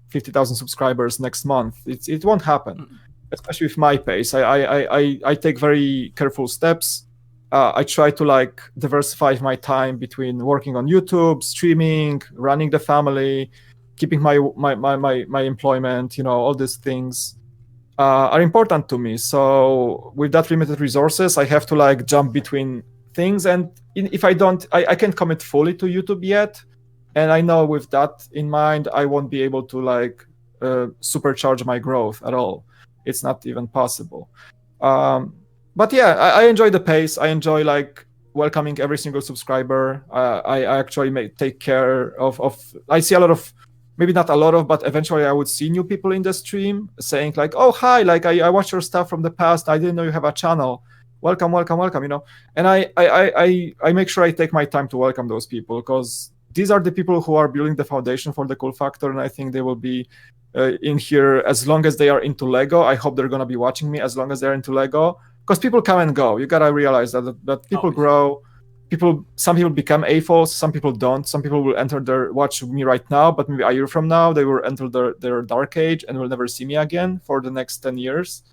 50,000 subscribers next month. It won't happen, especially with my pace. I take very careful steps. I try to like diversify my time between working on YouTube, streaming, running the family, keeping my employment. All these things are important to me. So with that limited resources, I have to like jump between things, and if I don't, I can't commit fully to YouTube yet. And I know with that in mind, I won't be able to like supercharge my growth at all. It's not even possible. But yeah, I enjoy the pace. I enjoy like welcoming every single subscriber. I actually take care of. I see a lot of, maybe not a lot of, but eventually I would see new people in the stream saying like, "Oh, hi! Like I watched your stuff from the past. I didn't know you have a channel. Welcome, welcome, welcome." And I make sure I take my time to welcome those people, because these are the people who are building the foundation for the cool factor, and I think they will be in here as long as they are into Lego. I hope they're gonna be watching me as long as they're into Lego, because people come and go. You gotta realize that people grow. Some people become AFOs, some people don't. Some people will watch me right now, but maybe a year from now they will enter their dark age and will never see me again for the next 10 years,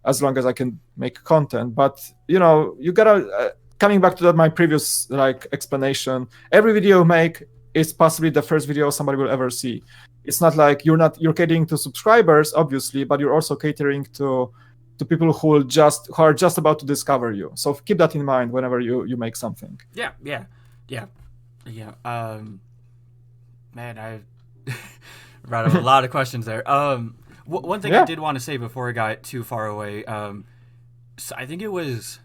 as long as I can make content. But you gotta coming back to my previous like explanation, every video you make is possibly the first video somebody will ever see. It's not like you're catering to subscribers, obviously, but you're also catering to people who are just about to discover you. So keep that in mind whenever you make something. Yeah. Man, I brought up a lot of questions there. One thing I did want to say before I got too far away. So I think it was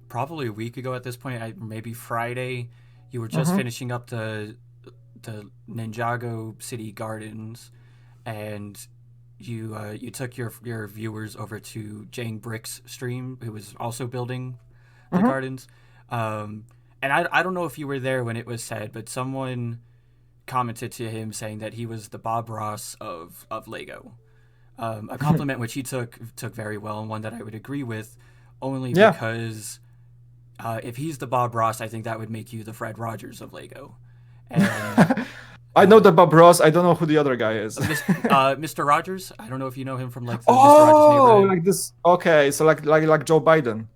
probably a week ago at this point, maybe Friday. You were just finishing up the Ninjago City Gardens, and you took your viewers over to Jane Brick's stream, who was also building the gardens. And I don't know if you were there when it was said, but someone commented to him saying that he was the Bob Ross of Lego. A compliment which he took very well, and one that I would agree with, only because if he's the Bob Ross, I think that would make you the Fred Rogers of Lego. And I know the Bob Ross. I don't know who the other guy is. Mr. Rogers. I don't know if you know him from like the Mr. Rogers neighborhood. Oh, like this. Okay, so like Joe Biden.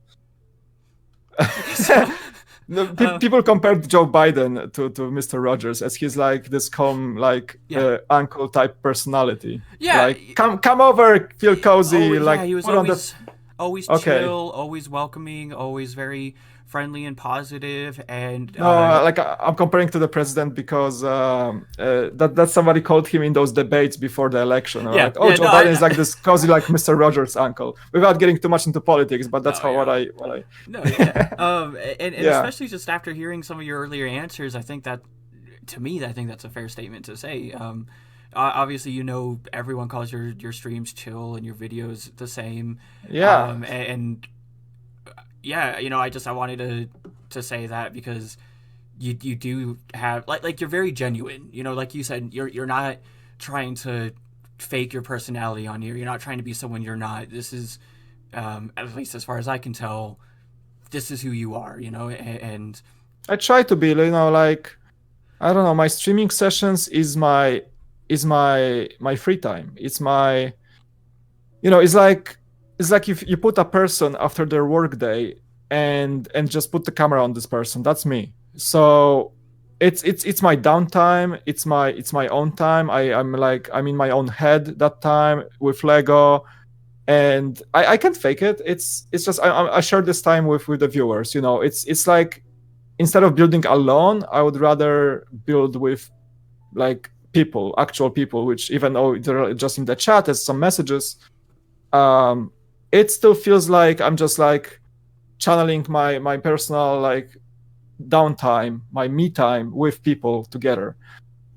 People compared Joe Biden to Mr. Rogers, as he's like this calm, like uncle type personality. Yeah, like come over, feel cozy. Like he was always chill, always welcoming, always very friendly and positive. And like I'm comparing to the president because that somebody called him in those debates before the election. Joe Biden is like this cozy, like Mr. Rogers uncle. Without getting too much into politics, but that's what I. No, yeah. And especially just after hearing some of your earlier answers, I think that, to me, I think that's a fair statement to say. Obviously, everyone calls your streams chill and your videos the same. Yeah. I wanted to say that because you do have like you're very genuine. Like you said, you're not trying to fake your personality on here. You're not trying to be someone you're not. This is, at least as far as I can tell, this is who you are. And I try to be. Like I don't know. My streaming sessions is my free time. It's my, it's like if you put a person after their work day and just put the camera on this person. That's me. So it's my downtime. It's my own time. I'm in my own head that time with Lego, and I can't fake it. It's just I share this time with the viewers. It's like, instead of building alone, I would rather build with like people, actual people, which even though they're just in the chat as some messages, it still feels like I'm just like channeling my personal like downtime, my me time with people together.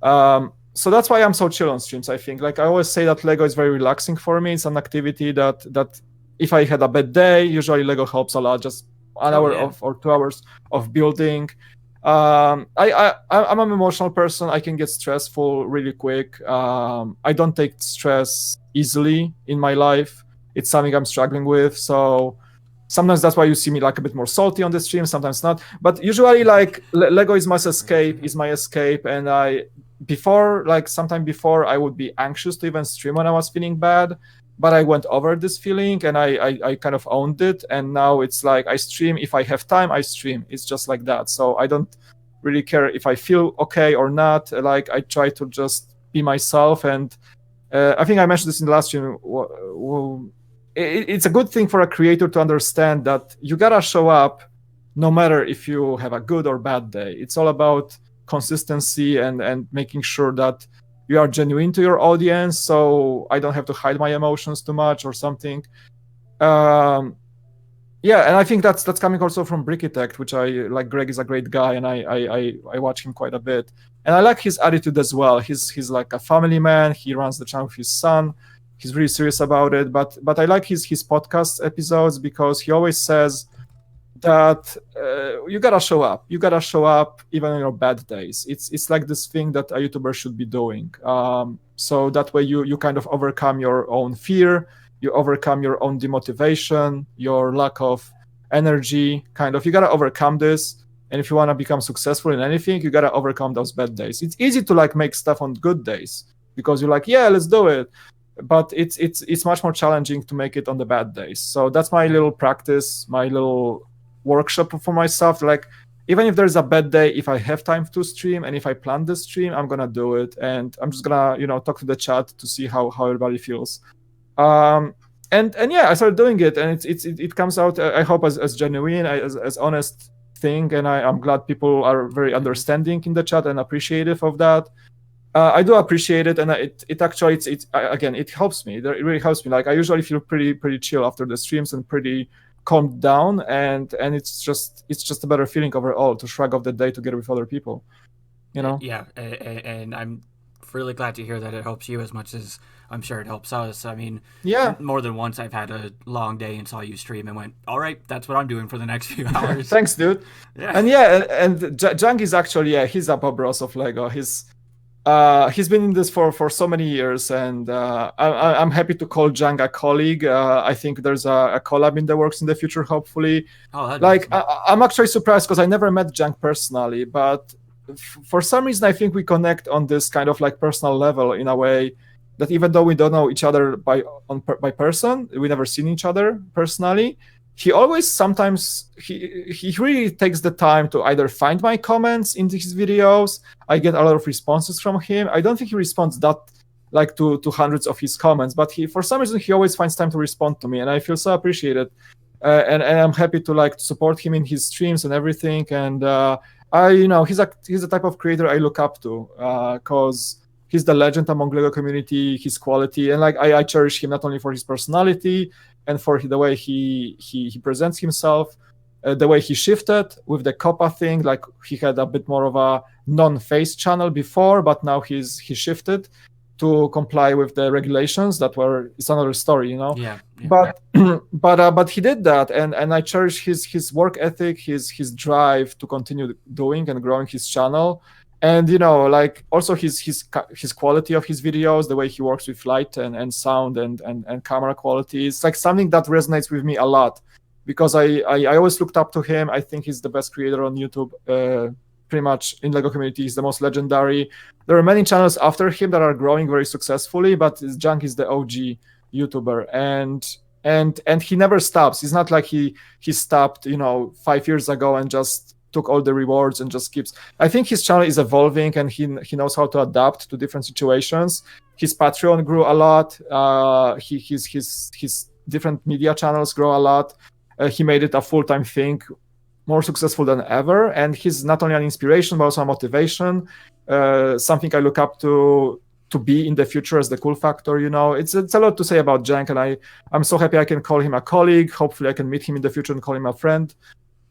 So that's why I'm so chill on streams. I think, like I always say, that Lego is very relaxing for me. It's an activity that if I had a bad day, usually Lego helps a lot. Just an hour or 2 hours of building. I'm an emotional person. I can get stressful really quick. I don't take stress easily in my life. it's something I'm struggling with. So sometimes that's why you see me like a bit more salty on the stream, sometimes not. But usually like Lego is my escape, and I before like sometime before I would be anxious to even stream when I was feeling bad, but I went over this feeling and I kind of owned it, and now it's like I stream if I have time, I stream. It's just like that. So I don't really care if I feel okay or not. Like I try to just be myself, and I think I mentioned this in the last stream. It's a good thing for a creator to understand that you gotta show up no matter if you have a good or bad day. It's all about consistency and making sure that you are genuine to your audience, so I don't have to hide my emotions too much or something. Yeah, and I think that's coming also from Brickitect, which I like. Greg is a great guy, and I watch him quite a bit, and I like his attitude as well. He's like a family man. He runs the channel with his son. He's really serious about it. But I like his podcast episodes because he always says that you gotta show up. You gotta show up even on your bad days. It's like this thing that a YouTuber should be doing. So that way you kind of overcome your own fear, you overcome your own demotivation, your lack of energy. Kind of, you gotta overcome this. And if you want to become successful in anything, you gotta overcome those bad days. It's easy to like make stuff on good days because you're like, yeah, let's do it. But it's much more challenging to make it on the bad days. So that's my little practice, my little workshop for myself. Like, even if there's a bad day, if I have time to stream and if I plan the stream, I'm gonna do it, and I'm just gonna talk to the chat to see how everybody feels. And yeah, I started doing it, and it comes out, I hope, as genuine, as honest thing, and I'm glad people are very understanding in the chat and appreciative of that. I do appreciate it, and it actually again, it helps me. It really helps me. Like, I usually feel pretty chill after the streams and pretty calmed down, and it's just a better feeling overall to shrug off the day together with other people. Yeah, and I'm really glad to hear that it helps you as much as I'm sure it helps us. I mean, yeah, more than once I've had a long day and saw you stream and went, all right, that's what I'm doing for the next few hours. Thanks, dude. Yeah. And Junk is actually, he's a Bob Ross of Lego. He's been in this for so many years, and I'm happy to call Jang a colleague. I think there's a collab in the works in the future, hopefully. Oh, like, I'm actually surprised because I never met Jang personally, but for some reason I think we connect on this kind of like personal level in a way that even though we don't know each other by person, we never seen each other personally. He always sometimes he really takes the time to either find my comments in his videos. I get a lot of responses from him. I don't think he responds that like to hundreds of his comments, but he, for some reason, he always finds time to respond to me, and I feel so appreciated. And I'm happy to like support him in his streams and everything. And he's the type of creator I look up to because he's the legend among Lego community. His quality, and like I cherish him not only for his personality and for the way he presents himself, the way he shifted with the COPPA thing. Like, he had a bit more of a non-face channel before, but now he shifted to comply with the regulations that were, it's another story, Yeah. But but he did that, and I cherish his work ethic, his drive to continue doing and growing his channel. And like, also his quality of his videos, the way he works with light and sound and camera quality, is like something that resonates with me a lot, because I always looked up to him. I think he's the best creator on YouTube, pretty much in Lego community. He's the most legendary. There are many channels after him that are growing very successfully, but Junk is the OG YouTuber, and he never stops. It's not like he stopped 5 years ago and just took all the rewards and just keeps. I think his channel is evolving, and he knows how to adapt to different situations. His Patreon grew a lot. His different media channels grow a lot. He made it a full-time thing, more successful than ever. And he's not only an inspiration, but also a motivation. Something I look up to be in the future as the cool factor. It's a lot to say about Jank, and I'm so happy I can call him a colleague. Hopefully I can meet him in the future and call him a friend.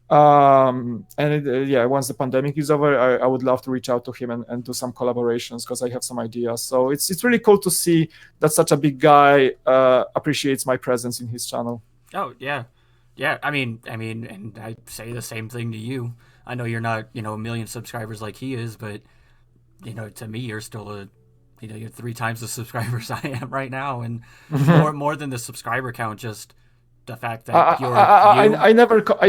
Once the pandemic is over, I would love to reach out to him and do some collaborations, because I have some ideas. So it's really cool to see that such a big guy appreciates my presence in his channel. Oh, yeah. Yeah, I mean, and I say the same thing to you. I know you're not, a million subscribers like he is, but, to me, you're still you're 3 times the subscribers I am right now, and more than the subscriber count, just the fact that you. I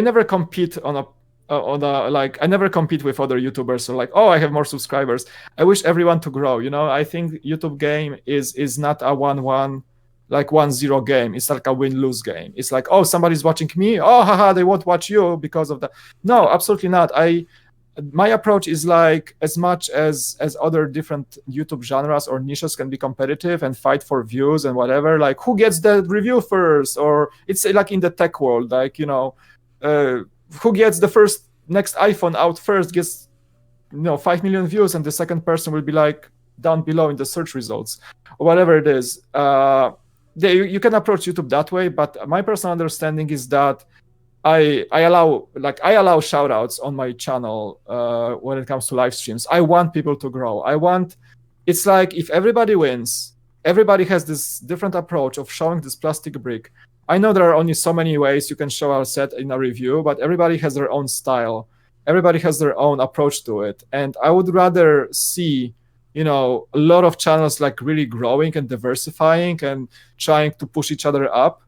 never compete on a like I never compete with other YouTubers. So like, oh, I have more subscribers. I wish everyone to grow. You know, I think YouTube game is not a 1-1 like 1-0 game. It's like a win-lose game. It's like, oh, somebody's watching me. Oh, haha, they won't watch you because of that. No, absolutely not. My approach is like, as much as other different YouTube genres or niches can be competitive and fight for views and whatever, like who gets the review first, or it's like in the tech world, like, you know, who gets the first next iPhone out first gets, you know, 5 million views, and the second person will be like down below in the search results or whatever it is. You can approach YouTube that way, but my personal understanding is that I allow shout outs on my channel when it comes to live streams. I want people to grow. It's like if everybody wins, everybody has this different approach of showing this plastic brick. I know there are only so many ways you can show our set in a review, but everybody has their own style. Everybody has their own approach to it. And I would rather see, you know, a lot of channels like really growing and diversifying and trying to push each other up,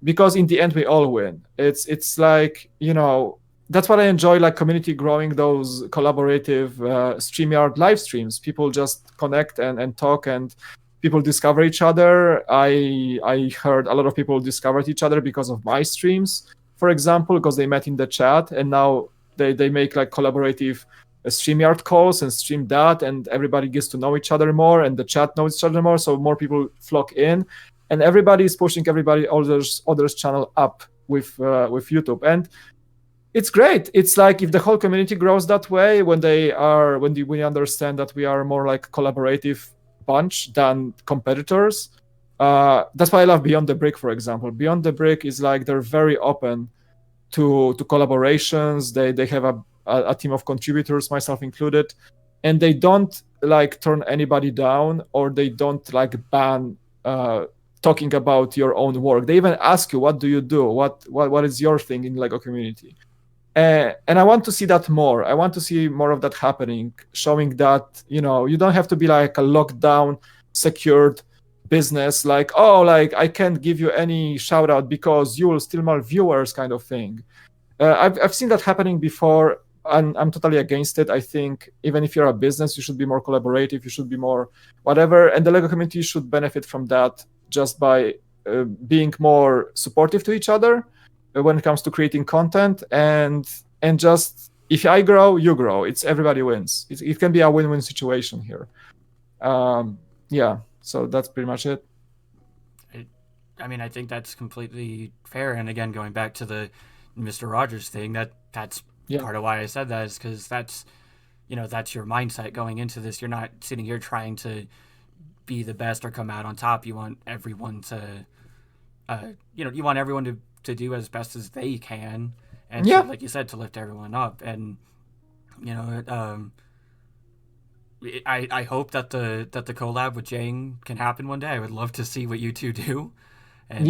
because in the end we all win. It's like, you know, that's what I enjoy, like community growing, those collaborative StreamYard live streams. People just connect and talk, and people discover each other. I heard a lot of people discovered each other because of my streams, for example, because they met in the chat, and now they make like collaborative StreamYard calls and stream that, and everybody gets to know each other more, and the chat knows each other more, so more people flock in. And everybody is pushing everybody others channel up with YouTube, and it's great. It's like if the whole community grows that way, when we understand that we are more like collaborative bunch than competitors. That's why I love Beyond the Brick, for example. Beyond the Brick is like they're very open to collaborations. They have a team of contributors, myself included, and they don't like turn anybody down, or they don't like ban talking about your own work. They even ask you, what do you do? What is your thing in LEGO community? And I want to see that more. I want to see more of that happening, showing that, you know, you don't have to be like a lockdown, secured business, like, oh, like I can't give you any shout out because you will steal my viewers kind of thing. I've seen that happening before, and I'm totally against it. I think even if you're a business, you should be more collaborative, you should be more whatever, and the LEGO community should benefit from that just by being more supportive to each other when it comes to creating content, and just if I grow, you grow. It's everybody wins. It can be a win-win situation here. Yeah, so that's pretty much it. I mean, I think that's completely fair. And again, going back to the Mr. Rogers thing, that's part of why I said that, is because that's your mindset going into this. You're not sitting here trying to be the best or come out on top. You want everyone to, you want everyone to do as best as they can, and to, like you said, to lift everyone up. And I hope that the collab with Jang can happen one day. I would love to see what you two do, and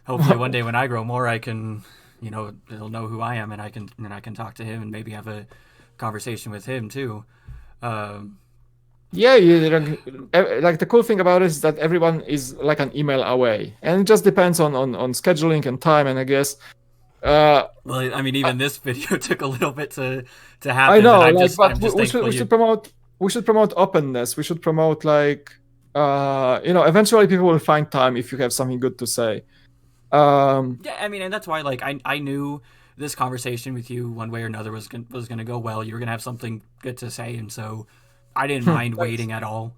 hopefully one day when I grow more, I can, they'll know who I am, and I can talk to him and maybe have a conversation with him too. Like the cool thing about it is that everyone is like an email away, and it just depends on scheduling and time. And I guess well, I mean, even this video took a little bit to happen. I know, but we should promote openness. We should promote eventually people will find time if you have something good to say. I mean, and that's why I knew this conversation with you one way or another was gonna go well. You were gonna have something good to say, and so I didn't mind waiting at all.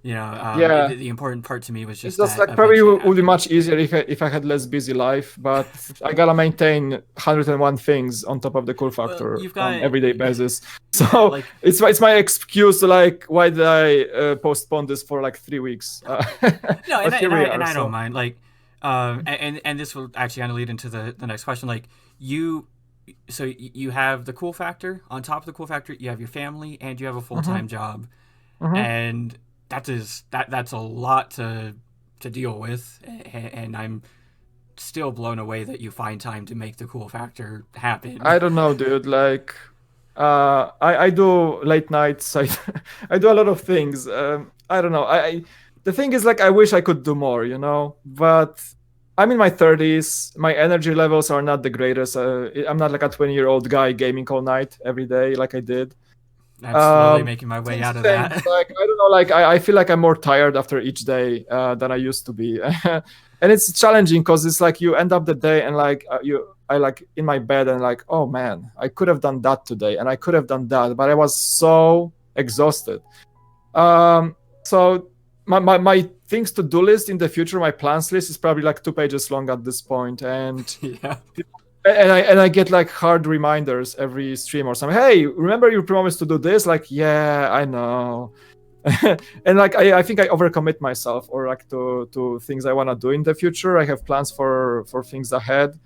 The important part to me was just it's just probably would be much easier if I had less busy life, but I gotta maintain 101 things on top of the cool factor on everyday basis. So it's my excuse to why did I postpone this for 3 weeks? No, and I don't mind. And this will actually kind of lead into the next question. So you have the cool factor. On top of the cool factor, you have your family and you have a full-time job, and that's a lot to deal with. And I'm still blown away that you find time to make the cool factor happen. I don't know, dude. I do late nights. I do a lot of things. I don't know. The thing is, like, I wish I could do more, you know, but I'm in my 30s. My energy levels are not the greatest. I'm not like a 20-year-old guy gaming all night every day like I did. I'm slowly making my way Things out of change. that. Like, I don't know. Like, I feel like I'm more tired after each day than I used to be, and it's challenging because it's like you end up the day and like I like in my bed and like, oh man, I could have done that today and I could have done that, but I was so exhausted. So my things to do list in the future, my plans list is probably like 2 pages long at this point, and Yeah. I get like hard reminders every stream or something. Hey, remember you promised to do this? Like, yeah, I know. And like I think I overcommit myself or like to things I want to do in the future. I have plans for things ahead,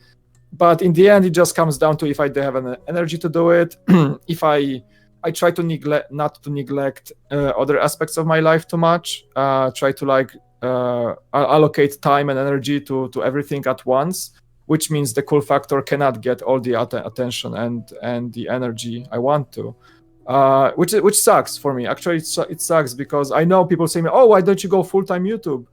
but in the end it just comes down to if I have an energy to do it. If I try to neglect not to neglect other aspects of my life too much, try to like allocate time and energy to everything at once, which means the cool factor cannot get all the attention and the energy I want to, which sucks for me. Actually, it sucks because I know people say, "Oh, why don't you go full-time YouTube?"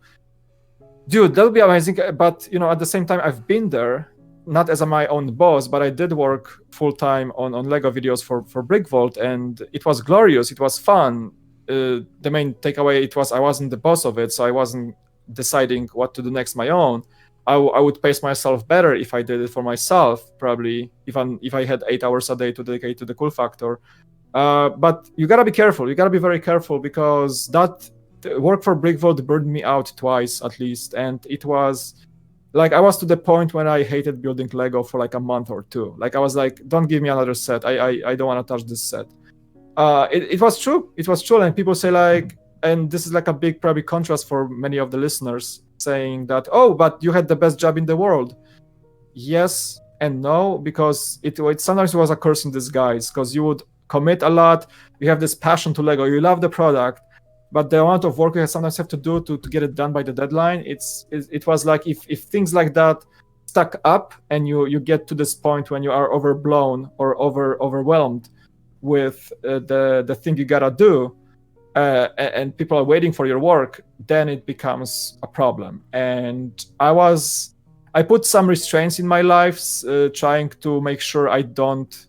Dude, that would be amazing. But you know, at the same time, I've been there, not as my own boss, but I did work full-time on Lego videos for Brickvault, and it was glorious. It was fun. The main takeaway it was I wasn't the boss of it, so I wasn't deciding what to do next my own. I would pace myself better if I did it for myself, probably if I had 8 hours a day to dedicate to the cool factor. But you gotta be careful. You gotta be very careful because that work for Brickvault burned me out twice at least, and it was like I was to the point when I hated building Lego for like a month or two. Like I was like, don't give me another set. I don't want to touch this set. It was true. It was true, and people say like, and this is like a big probably contrast for many of the listeners saying that, oh, but you had the best job in the world. Yes and no, because it sometimes was a curse in disguise because you would commit a lot. You have this passion to Lego. You love the product, but the amount of work you sometimes have to do to get it done by the deadline, it was like if things like that stack up and you get to this point when you are overblown or overwhelmed with the thing you gotta do, and people are waiting for your work, then it becomes a problem. And I put some restraints in my life, trying to make sure I don't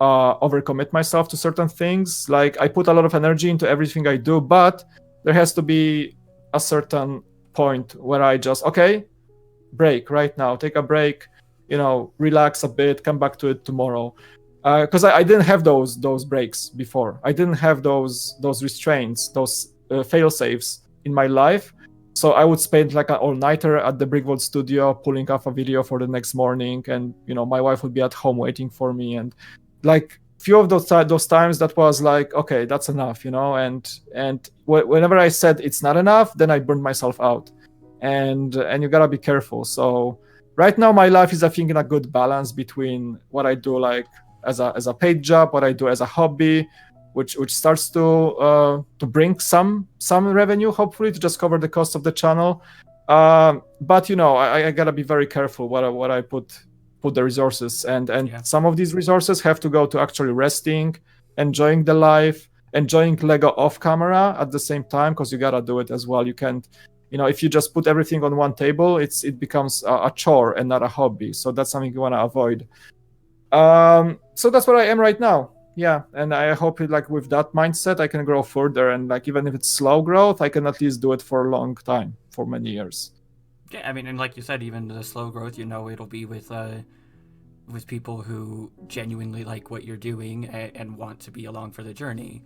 overcommit myself to certain things. Like I put a lot of energy into everything I do, but there has to be a certain point where I just, okay, break right now, take a break, relax a bit, come back to it tomorrow. Because I didn't have those breaks before. I didn't have those restraints, those fail safes in my life. So I would spend like an all-nighter at the Brickvault studio, pulling off a video for the next morning, and my wife would be at home waiting for me. And like few of those times, that was like, okay, that's enough, And whenever I said it's not enough, then I burned myself out, and you gotta be careful. So right now, my life is, I think, in a good balance between what I do like as a paid job, what I do as a hobby, which starts to bring some revenue, hopefully, to just cover the cost of the channel. But I gotta be very careful what I put the resources, and Yeah. some of these resources have to go to actually resting, enjoying the life, enjoying Lego off camera at the same time, because you gotta do it as well. You can't, if you just put everything on one table, it becomes a chore and not a hobby. So that's something you want to avoid. So that's where I am right now. Yeah, and I hope like with that mindset I can grow further, and like even if it's slow growth, I can at least do it for a long time, for many years. Yeah, I mean, and like you said, even the slow growth, it'll be with people who genuinely like what you're doing and want to be along for the journey.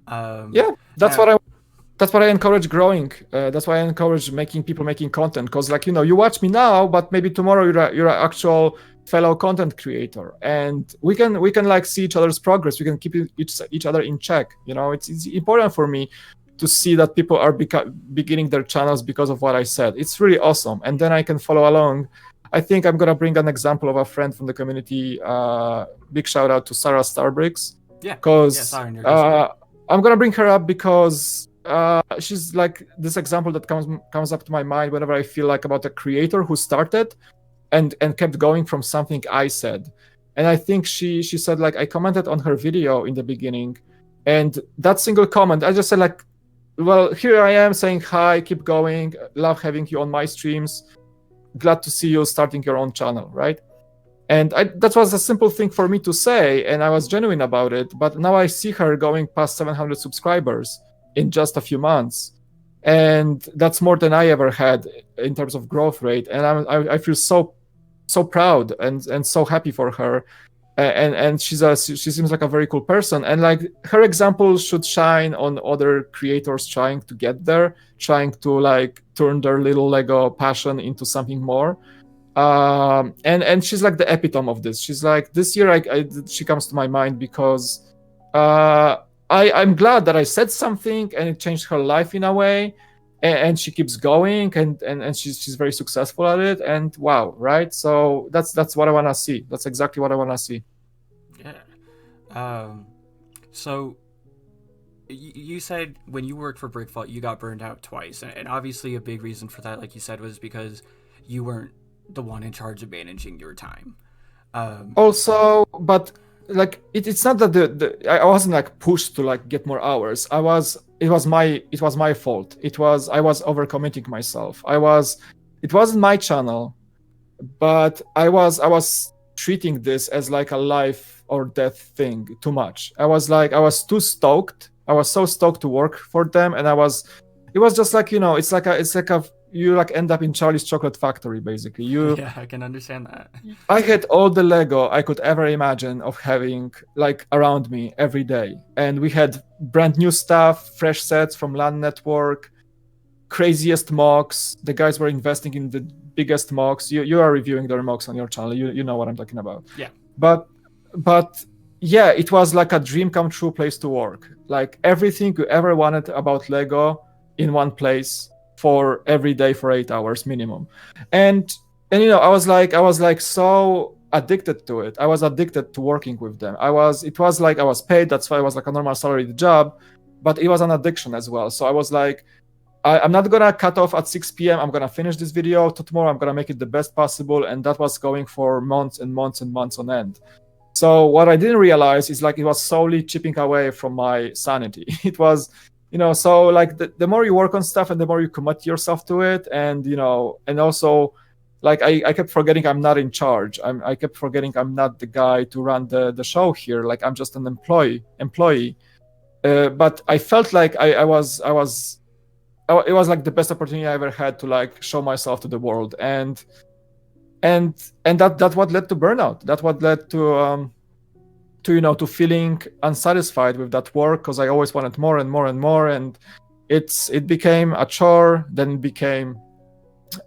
Yeah, that's what I encourage growing. That's why I encourage people making content, because like you watch me now, but maybe tomorrow you're an actual fellow content creator, and we can like see each other's progress. We can keep each other in check. It's important for me to see that people are beginning their channels because of what I said. It's really awesome, and then I can follow along. I think I'm gonna bring an example of a friend from the community. Big shout out to Sarah Starbricks. Yeah, because I'm gonna bring her up because she's like this example that comes up to my mind whenever I feel like about a creator who started and kept going from something I said. And I think she said, like, I commented on her video in the beginning, and that single comment, I just said, like, well, here I am saying hi, keep going, love having you on my streams, glad to see you starting your own channel, right? And that was a simple thing for me to say, and I was genuine about it. But now I see her going past 700 subscribers in just a few months, and that's more than I ever had in terms of growth rate. And I feel so proud and so happy for her. And she seems like a very cool person, and like her example should shine on other creators trying to get there, trying to like turn their little Lego passion into something more. And she's like the epitome of this. She's like, this year she comes to my mind because I'm glad that I said something and it changed her life in a way, and she keeps going, and she's very successful at it, and wow, right? So that's what I want to see. That's exactly what I want to see. Yeah. So you said when you worked for Brickfault, you got burned out twice, and obviously a big reason for that, like you said, was because you weren't the one in charge of managing your time. Also, but like it's not that I wasn't like pushed to like get more hours. It was my fault. I was overcommitting myself. It wasn't my channel, but I was treating this as like a life or death thing too much. I was too stoked. I was so stoked to work for them, and it was just like, it's like a you like end up in Charlie's Chocolate Factory, basically. Yeah, I can understand that. I had all the Lego I could ever imagine of having like around me every day, and we had brand new stuff, fresh sets from LAN Network, craziest mocks. The guys were investing in the biggest mocks. You are reviewing their mocks on your channel. You know what I'm talking about. Yeah. But yeah, it was like a dream come true place to work. Like everything you ever wanted about Lego in one place for every day for 8 hours minimum. And I was like so addicted to it. I was addicted to working with them. It was like I was paid, that's why it was like a normal salaried job, but it was an addiction as well. So I was like, I'm not gonna cut off at 6 p.m. I'm gonna finish this video to tomorrow. I'm gonna make it the best possible. And that was going for months and months and months on end. So what I didn't realize is like it was slowly chipping away from my sanity. It was, so like the more you work on stuff and the more you commit yourself to it, and and also like I kept forgetting I'm not in charge. I kept forgetting I'm not the guy to run the show here. Like I'm just an employee. But I felt like it was like the best opportunity I ever had to like show myself to the world, and that's what led to burnout. That's what led to to feeling unsatisfied with that work, because I always wanted more and more and more, and it became a chore. Then it became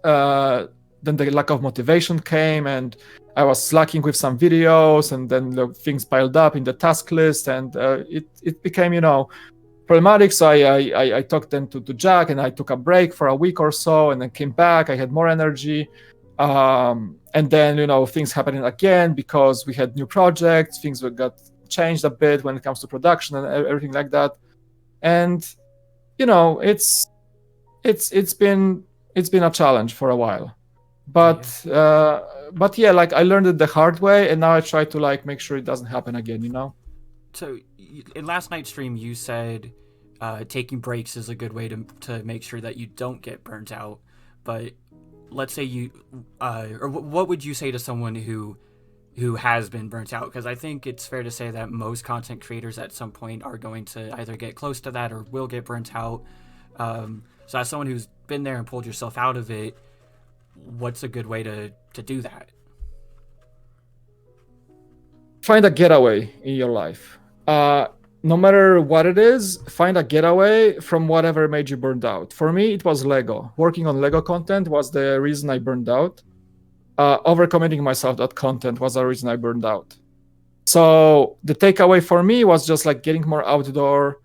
then the lack of motivation came, and I was slacking with some videos, and then the things piled up in the task list, and it became problematic. So I talked then to Jack, and I took a break for a week or so, and then came back. I had more energy. And then things happening again because we had new projects, things got changed a bit when it comes to production and everything like that. And it's been a challenge for a while, but yeah, like I learned it the hard way, and now I try to like make sure it doesn't happen again. So in last night's stream you said taking breaks is a good way to make sure that you don't get burnt out, but let's say you or what would you say to someone who has been burnt out? Because I think it's fair to say that most content creators at some point are going to either get close to that or will get burnt out. So as someone who's been there and pulled yourself out of it, what's a good way to do that? Find a getaway in your life. No matter what it is, find a getaway from whatever made you burned out. For me, it was Lego. Working on Lego content was the reason I burned out. Overcommitting myself that content was the reason I burned out. So the takeaway for me was just like getting more outdoor,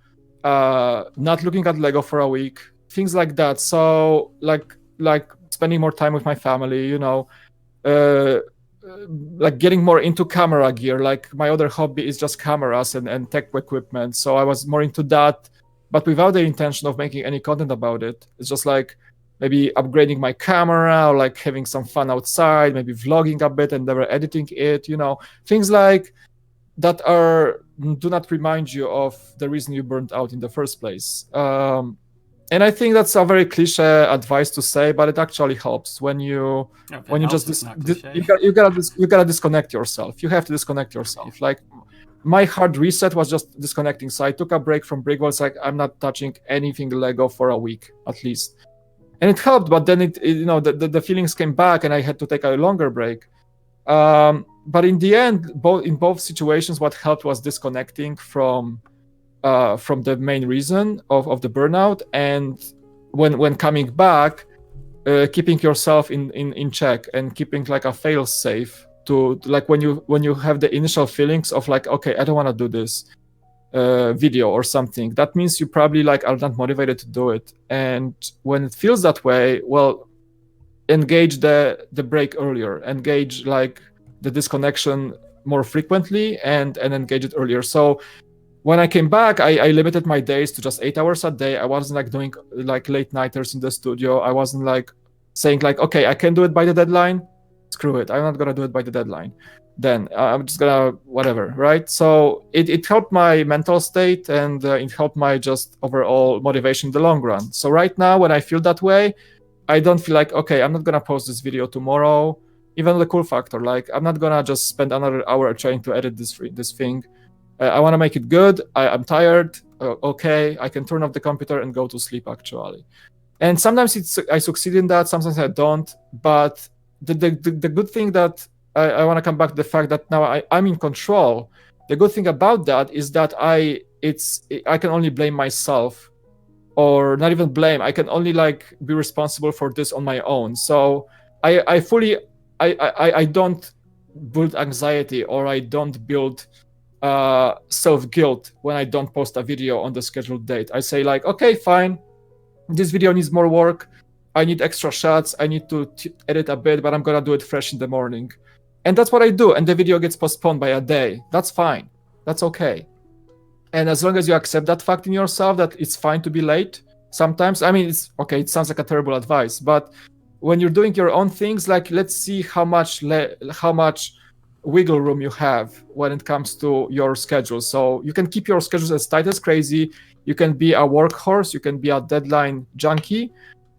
not looking at Lego for a week, things like that. So like spending more time with my family, like getting more into camera gear. Like my other hobby is just cameras and tech equipment, so I was more into that, but without the intention of making any content about it. It's just like maybe upgrading my camera, or like having some fun outside, maybe vlogging a bit and never editing it, things like that do not remind you of the reason you burned out in the first place. And I think that's a very cliche advice to say, but it actually helps when you If it helps, it's not cliche. you gotta disconnect yourself. You have to disconnect yourself. Like my hard reset was just disconnecting. So I took a break from Brick Wall. It's like I'm not touching anything Lego for a week at least, and it helped. But then the feelings came back, and I had to take a longer break. But in the end, in both situations, what helped was disconnecting from the main reason of the burnout, and when coming back, keeping yourself in check and keeping like a fail safe to like when you have the initial feelings of like, okay, I don't want to do this video or something, that means you probably like are not motivated to do it. And when it feels that way, well, engage the break earlier, engage like the disconnection more frequently, and engage it earlier. So when I came back, I limited my days to just 8 hours a day. I wasn't like doing like late nighters in the studio. I wasn't like saying like, okay, I can do it by the deadline. Screw it, I'm not gonna do it by the deadline. Then I'm just gonna whatever, right? So it helped my mental state, and it helped my just overall motivation in the long run. So right now, when I feel that way, I don't feel like, okay, I'm not gonna post this video tomorrow. Even the cool factor, like I'm not gonna just spend another hour trying to edit this thing. I want to make it good. I'm tired. Okay, I can turn off the computer and go to sleep actually. And sometimes I succeed in that. Sometimes I don't. But the good thing that I want to come back to the fact that now I'm in control. The good thing about that is that I can only blame myself, or not even blame. I can only like be responsible for this on my own. So I fully I don't build anxiety, or I don't build self-guilt when I don't post a video on the scheduled date. I say like, okay, fine, this video needs more work. I need extra shots. I need to edit a bit, but I'm gonna do it fresh in the morning. And that's what I do. And the video gets postponed by a day. That's fine. That's okay. And as long as you accept that fact in yourself, that it's fine to be late sometimes. I mean, it's okay. It sounds like a terrible advice, but when you're doing your own things, like let's see how much wiggle room you have when it comes to your schedule. So you can keep your schedules as tight as crazy. You can be a workhorse. You can be a deadline junkie.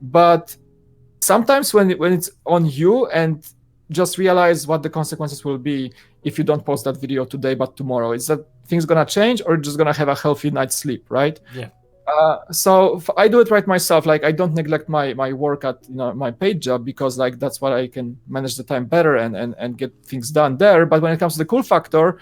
But sometimes when it's on you, and just realize what the consequences will be if you don't post that video today but tomorrow. Is that things gonna change, or just gonna have a healthy night's sleep, right? Yeah. So I do it right myself. Like I don't neglect my work at my paid job, because like that's what I can manage the time better and get things done there. But when it comes to the cool factor,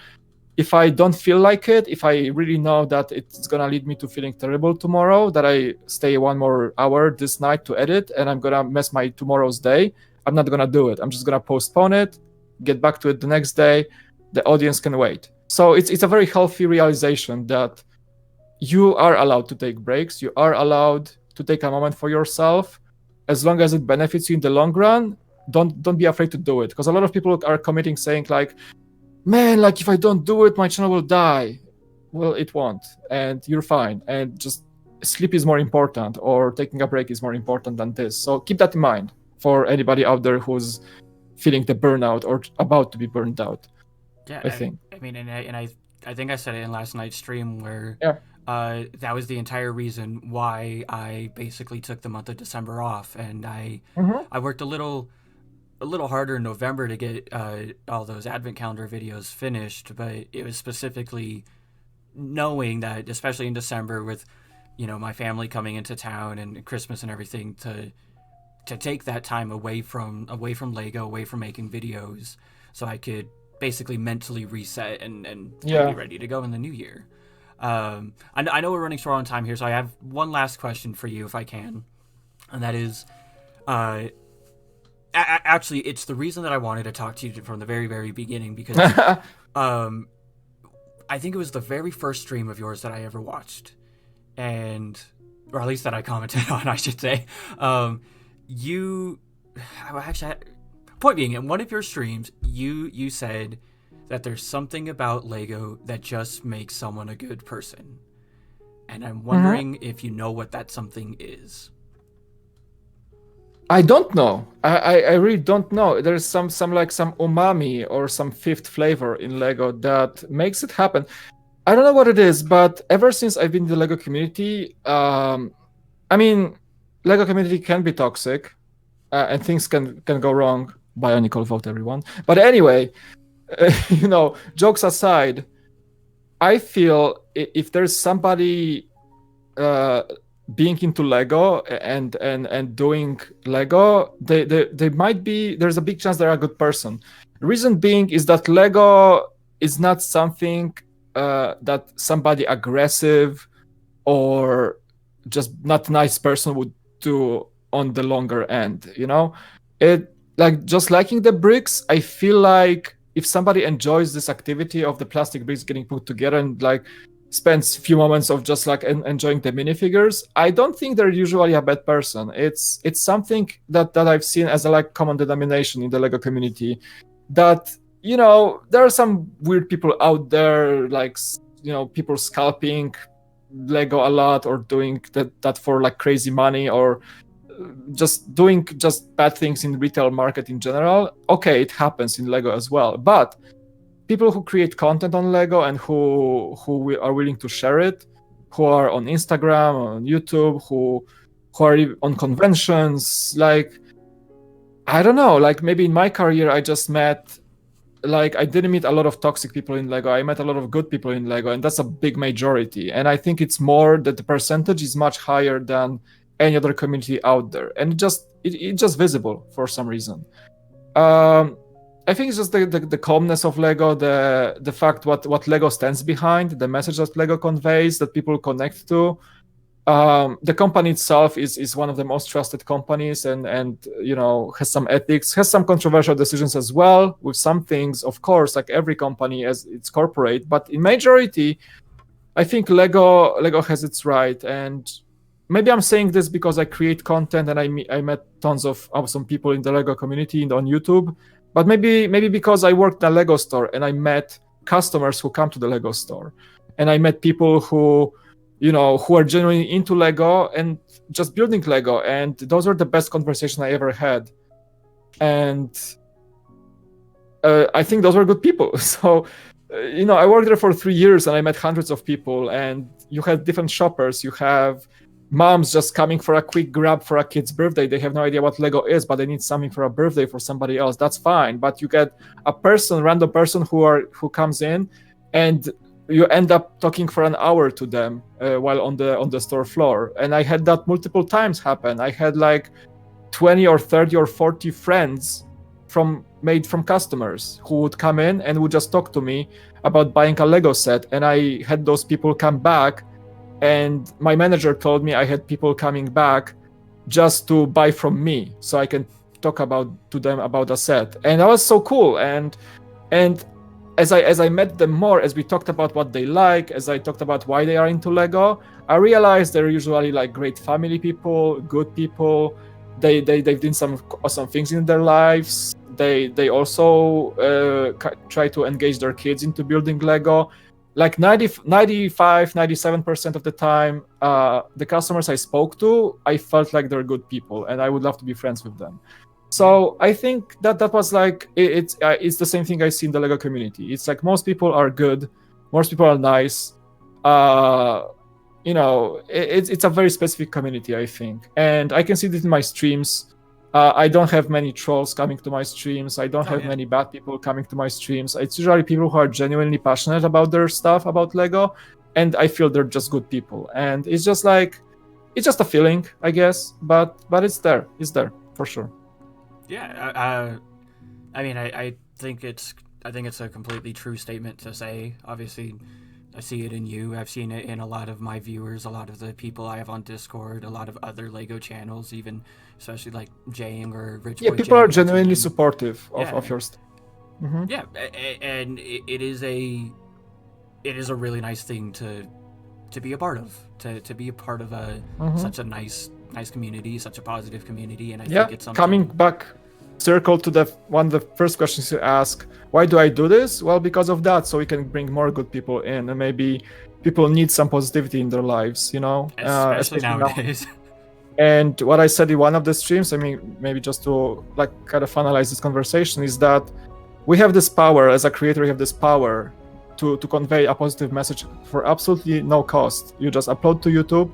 if I don't feel like it, if I really know that it's gonna lead me to feeling terrible tomorrow, that I stay one more hour this night to edit and I'm gonna mess my tomorrow's day, I'm not gonna do it. I'm just gonna postpone it, get back to it the next day. The audience can wait. So it's a very healthy realization that you are allowed to take breaks. You are allowed to take a moment for yourself, as long as it benefits you in the long run. Don't be afraid to do it, because a lot of people are committing, saying like, man, like if I don't do it, my channel will die. Well, it won't, and you're fine. And just sleep is more important, or taking a break is more important than this. So keep that in mind for anybody out there who's feeling the burnout or about to be burned out. Yeah, I think. I mean, and I think I said it in last night's stream where Yeah. that was the entire reason why I basically took the month of December off, and I worked a little harder in November to get all those advent calendar videos finished, but it was specifically knowing that, especially in December with my family coming into town and Christmas and everything, to take that time away from Lego, away from making videos, so I could basically mentally reset and be ready to go in the new year. I know we're running short on time here, so I have one last question for you, if I can, and that is, actually, it's the reason that I wanted to talk to you from the very, very beginning, because I think it was the very first stream of yours that I ever watched, or at least that I commented on, I should say. Point being, in one of your streams, you said that there's something about Lego that just makes someone a good person. And I'm wondering if you know what that something is. I don't know. I really don't know. There's some umami or some fifth flavor in Lego that makes it happen. I don't know what it is, but ever since I've been in the Lego community, I mean, Lego community can be toxic, and things can go wrong. Bionicle vote, everyone. But anyway, jokes aside, I feel if there's somebody being into Lego and doing Lego, they might be. There's a big chance they're a good person. Reason being is that Lego is not something that somebody aggressive or just not nice person would do on the longer end. It like just liking the bricks. I feel like if somebody enjoys this activity of the plastic bricks getting put together and like spends a few moments of just like enjoying the minifigures, I don't think they're usually a bad person. It's something that I've seen as a like common denomination in the Lego community, that there are some weird people out there, like people scalping Lego a lot or doing that for like crazy money, or just doing just bad things in retail market in general. Okay, it happens in Lego as well, but people who create content on Lego and who are willing to share it, who are on Instagram, on YouTube, who are on conventions, like I don't know, like maybe in my career I just met, like I didn't meet a lot of toxic people in Lego. I met a lot of good people in Lego, and that's a big majority. And I think it's more that the percentage is much higher than any other community out there, and it's just visible for some reason. I think it's just the calmness of Lego, the fact what Lego stands behind, the message that Lego conveys, that people connect to. The company itself is one of the most trusted companies, and has some ethics, has some controversial decisions as well, with some things, of course, like every company as it's corporate. But in majority, I think Lego has its right. And maybe I'm saying this because I create content and I met tons of awesome people in the Lego community and on YouTube. But maybe because I worked at a Lego store and I met customers who come to the Lego store, and I met people who are genuinely into Lego and just building Lego. And those are the best conversations I ever had. And I think those were good people. So, I worked there for 3 years and I met hundreds of people, and you have different shoppers. You have moms just coming for a quick grab for a kid's birthday. They have no idea what Lego is, but they need something for a birthday for somebody else. That's fine. But you get a random person who comes in, and you end up talking for an hour to them while on the store floor. And I had that multiple times happen. I had like 20 or 30 or 40 friends made from customers who would come in and would just talk to me about buying a Lego set. And I had those people come back, and my manager told me I had people coming back just to buy from me so I can talk to them about a set. And that was so cool. And as I met them more, as we talked about what they like, as I talked about why they are into Lego, I realized they're usually like great family people, good people. They've done some awesome things in their lives. They also try to engage their kids into building Lego. Like 95-97% of the time, the customers I spoke to, I felt like they're good people and I would love to be friends with them. So I think that was like, it's the same thing I see in the Lego community. It's like most people are good, most people are nice. It's a very specific community, I think. And I can see this in my streams. I don't have many trolls coming to my streams. I don't have many bad people coming to my streams. It's usually people who are genuinely passionate about their stuff, about Lego, and I feel they're just good people. And it's just like, it's just a feeling, I guess, but it's there. It's there for sure. Yeah, I mean, I think it's a completely true statement to say. Obviously, I see it in you. I've seen it in a lot of my viewers, a lot of the people I have on Discord, a lot of other Lego channels, even especially like Jang or Rich Boy. Yeah, people are genuinely supportive of your stuff. Mm-hmm. Yeah, and it is a really nice thing to be a part of, to be a part of such a nice community, such a positive community. And I think it's something. Coming back, circle to one of the first questions you ask, why do I do this? Well, because of that, so we can bring more good people in, and maybe people need some positivity in their lives, especially nowadays. And what I said in one of the streams, I mean, maybe just to like kind of finalize this conversation, is that we have this power as a creator. We have this power to convey a positive message for absolutely no cost. You just upload to YouTube,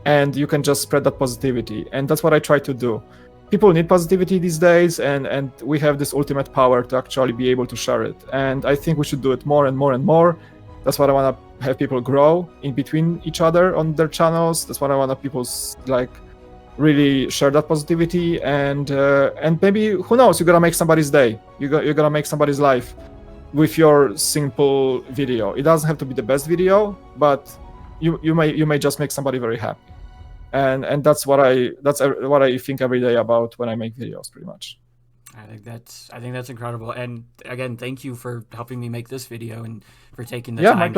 and you can just spread that positivity. And that's what I try to do. People need positivity these days, and we have this ultimate power to actually be able to share it. And I think we should do it more and more and more. That's what I want to have people grow in between each other on their channels. That's what I want to people like really share that positivity, and maybe, who knows, you're gonna make somebody's day. You're gonna make somebody's life with your simple video. It doesn't have to be the best video, but you may just make somebody very happy. And that's what I think every day about when I make videos, pretty much. I think that's incredible. And again, thank you for helping me make this video and for taking the time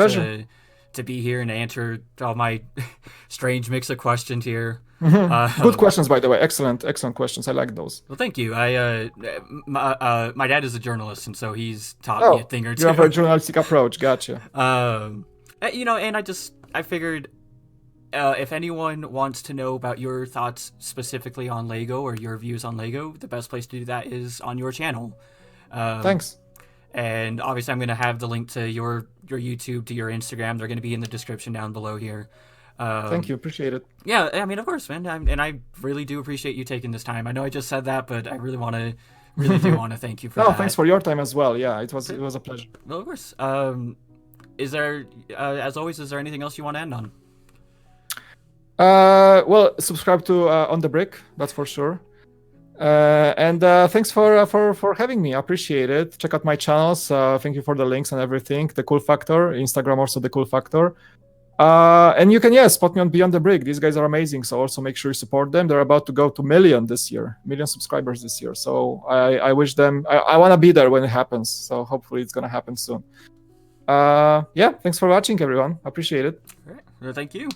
to be here and answer all my strange mix of questions here. Good questions, by the way. Excellent questions. I like those. Well, thank you. My dad is a journalist, and so he's taught me a thing or two. You have a journalistic approach. Gotcha. And I figured if anyone wants to know about your thoughts specifically on Lego or your views on Lego, the best place to do that is on your channel. Thanks. And obviously, I'm going to have the link to your YouTube, to your Instagram. They're going to be in the description down below here. Thank you. Appreciate it. Yeah, I mean, of course, man. And I really do appreciate you taking this time. I know I just said that, but I really do want to thank you for that. No, thanks for your time as well. Yeah, it was a pleasure. Well, of course. Is there, as always, is there anything else you want to end on? Well, subscribe to On the Brick, that's for sure. And thanks for having me. I appreciate it. Check out my channels. Thank you for the links and everything. The Cool Factor, Instagram also the Cool Factor. And you can spot me on Beyond the Brick. These guys are amazing. So also make sure you support them. They're about to go to million subscribers this year. So I wish them. I want to be there when it happens. So hopefully it's gonna happen soon. Thanks for watching, everyone. Appreciate it. All right. Well, thank you.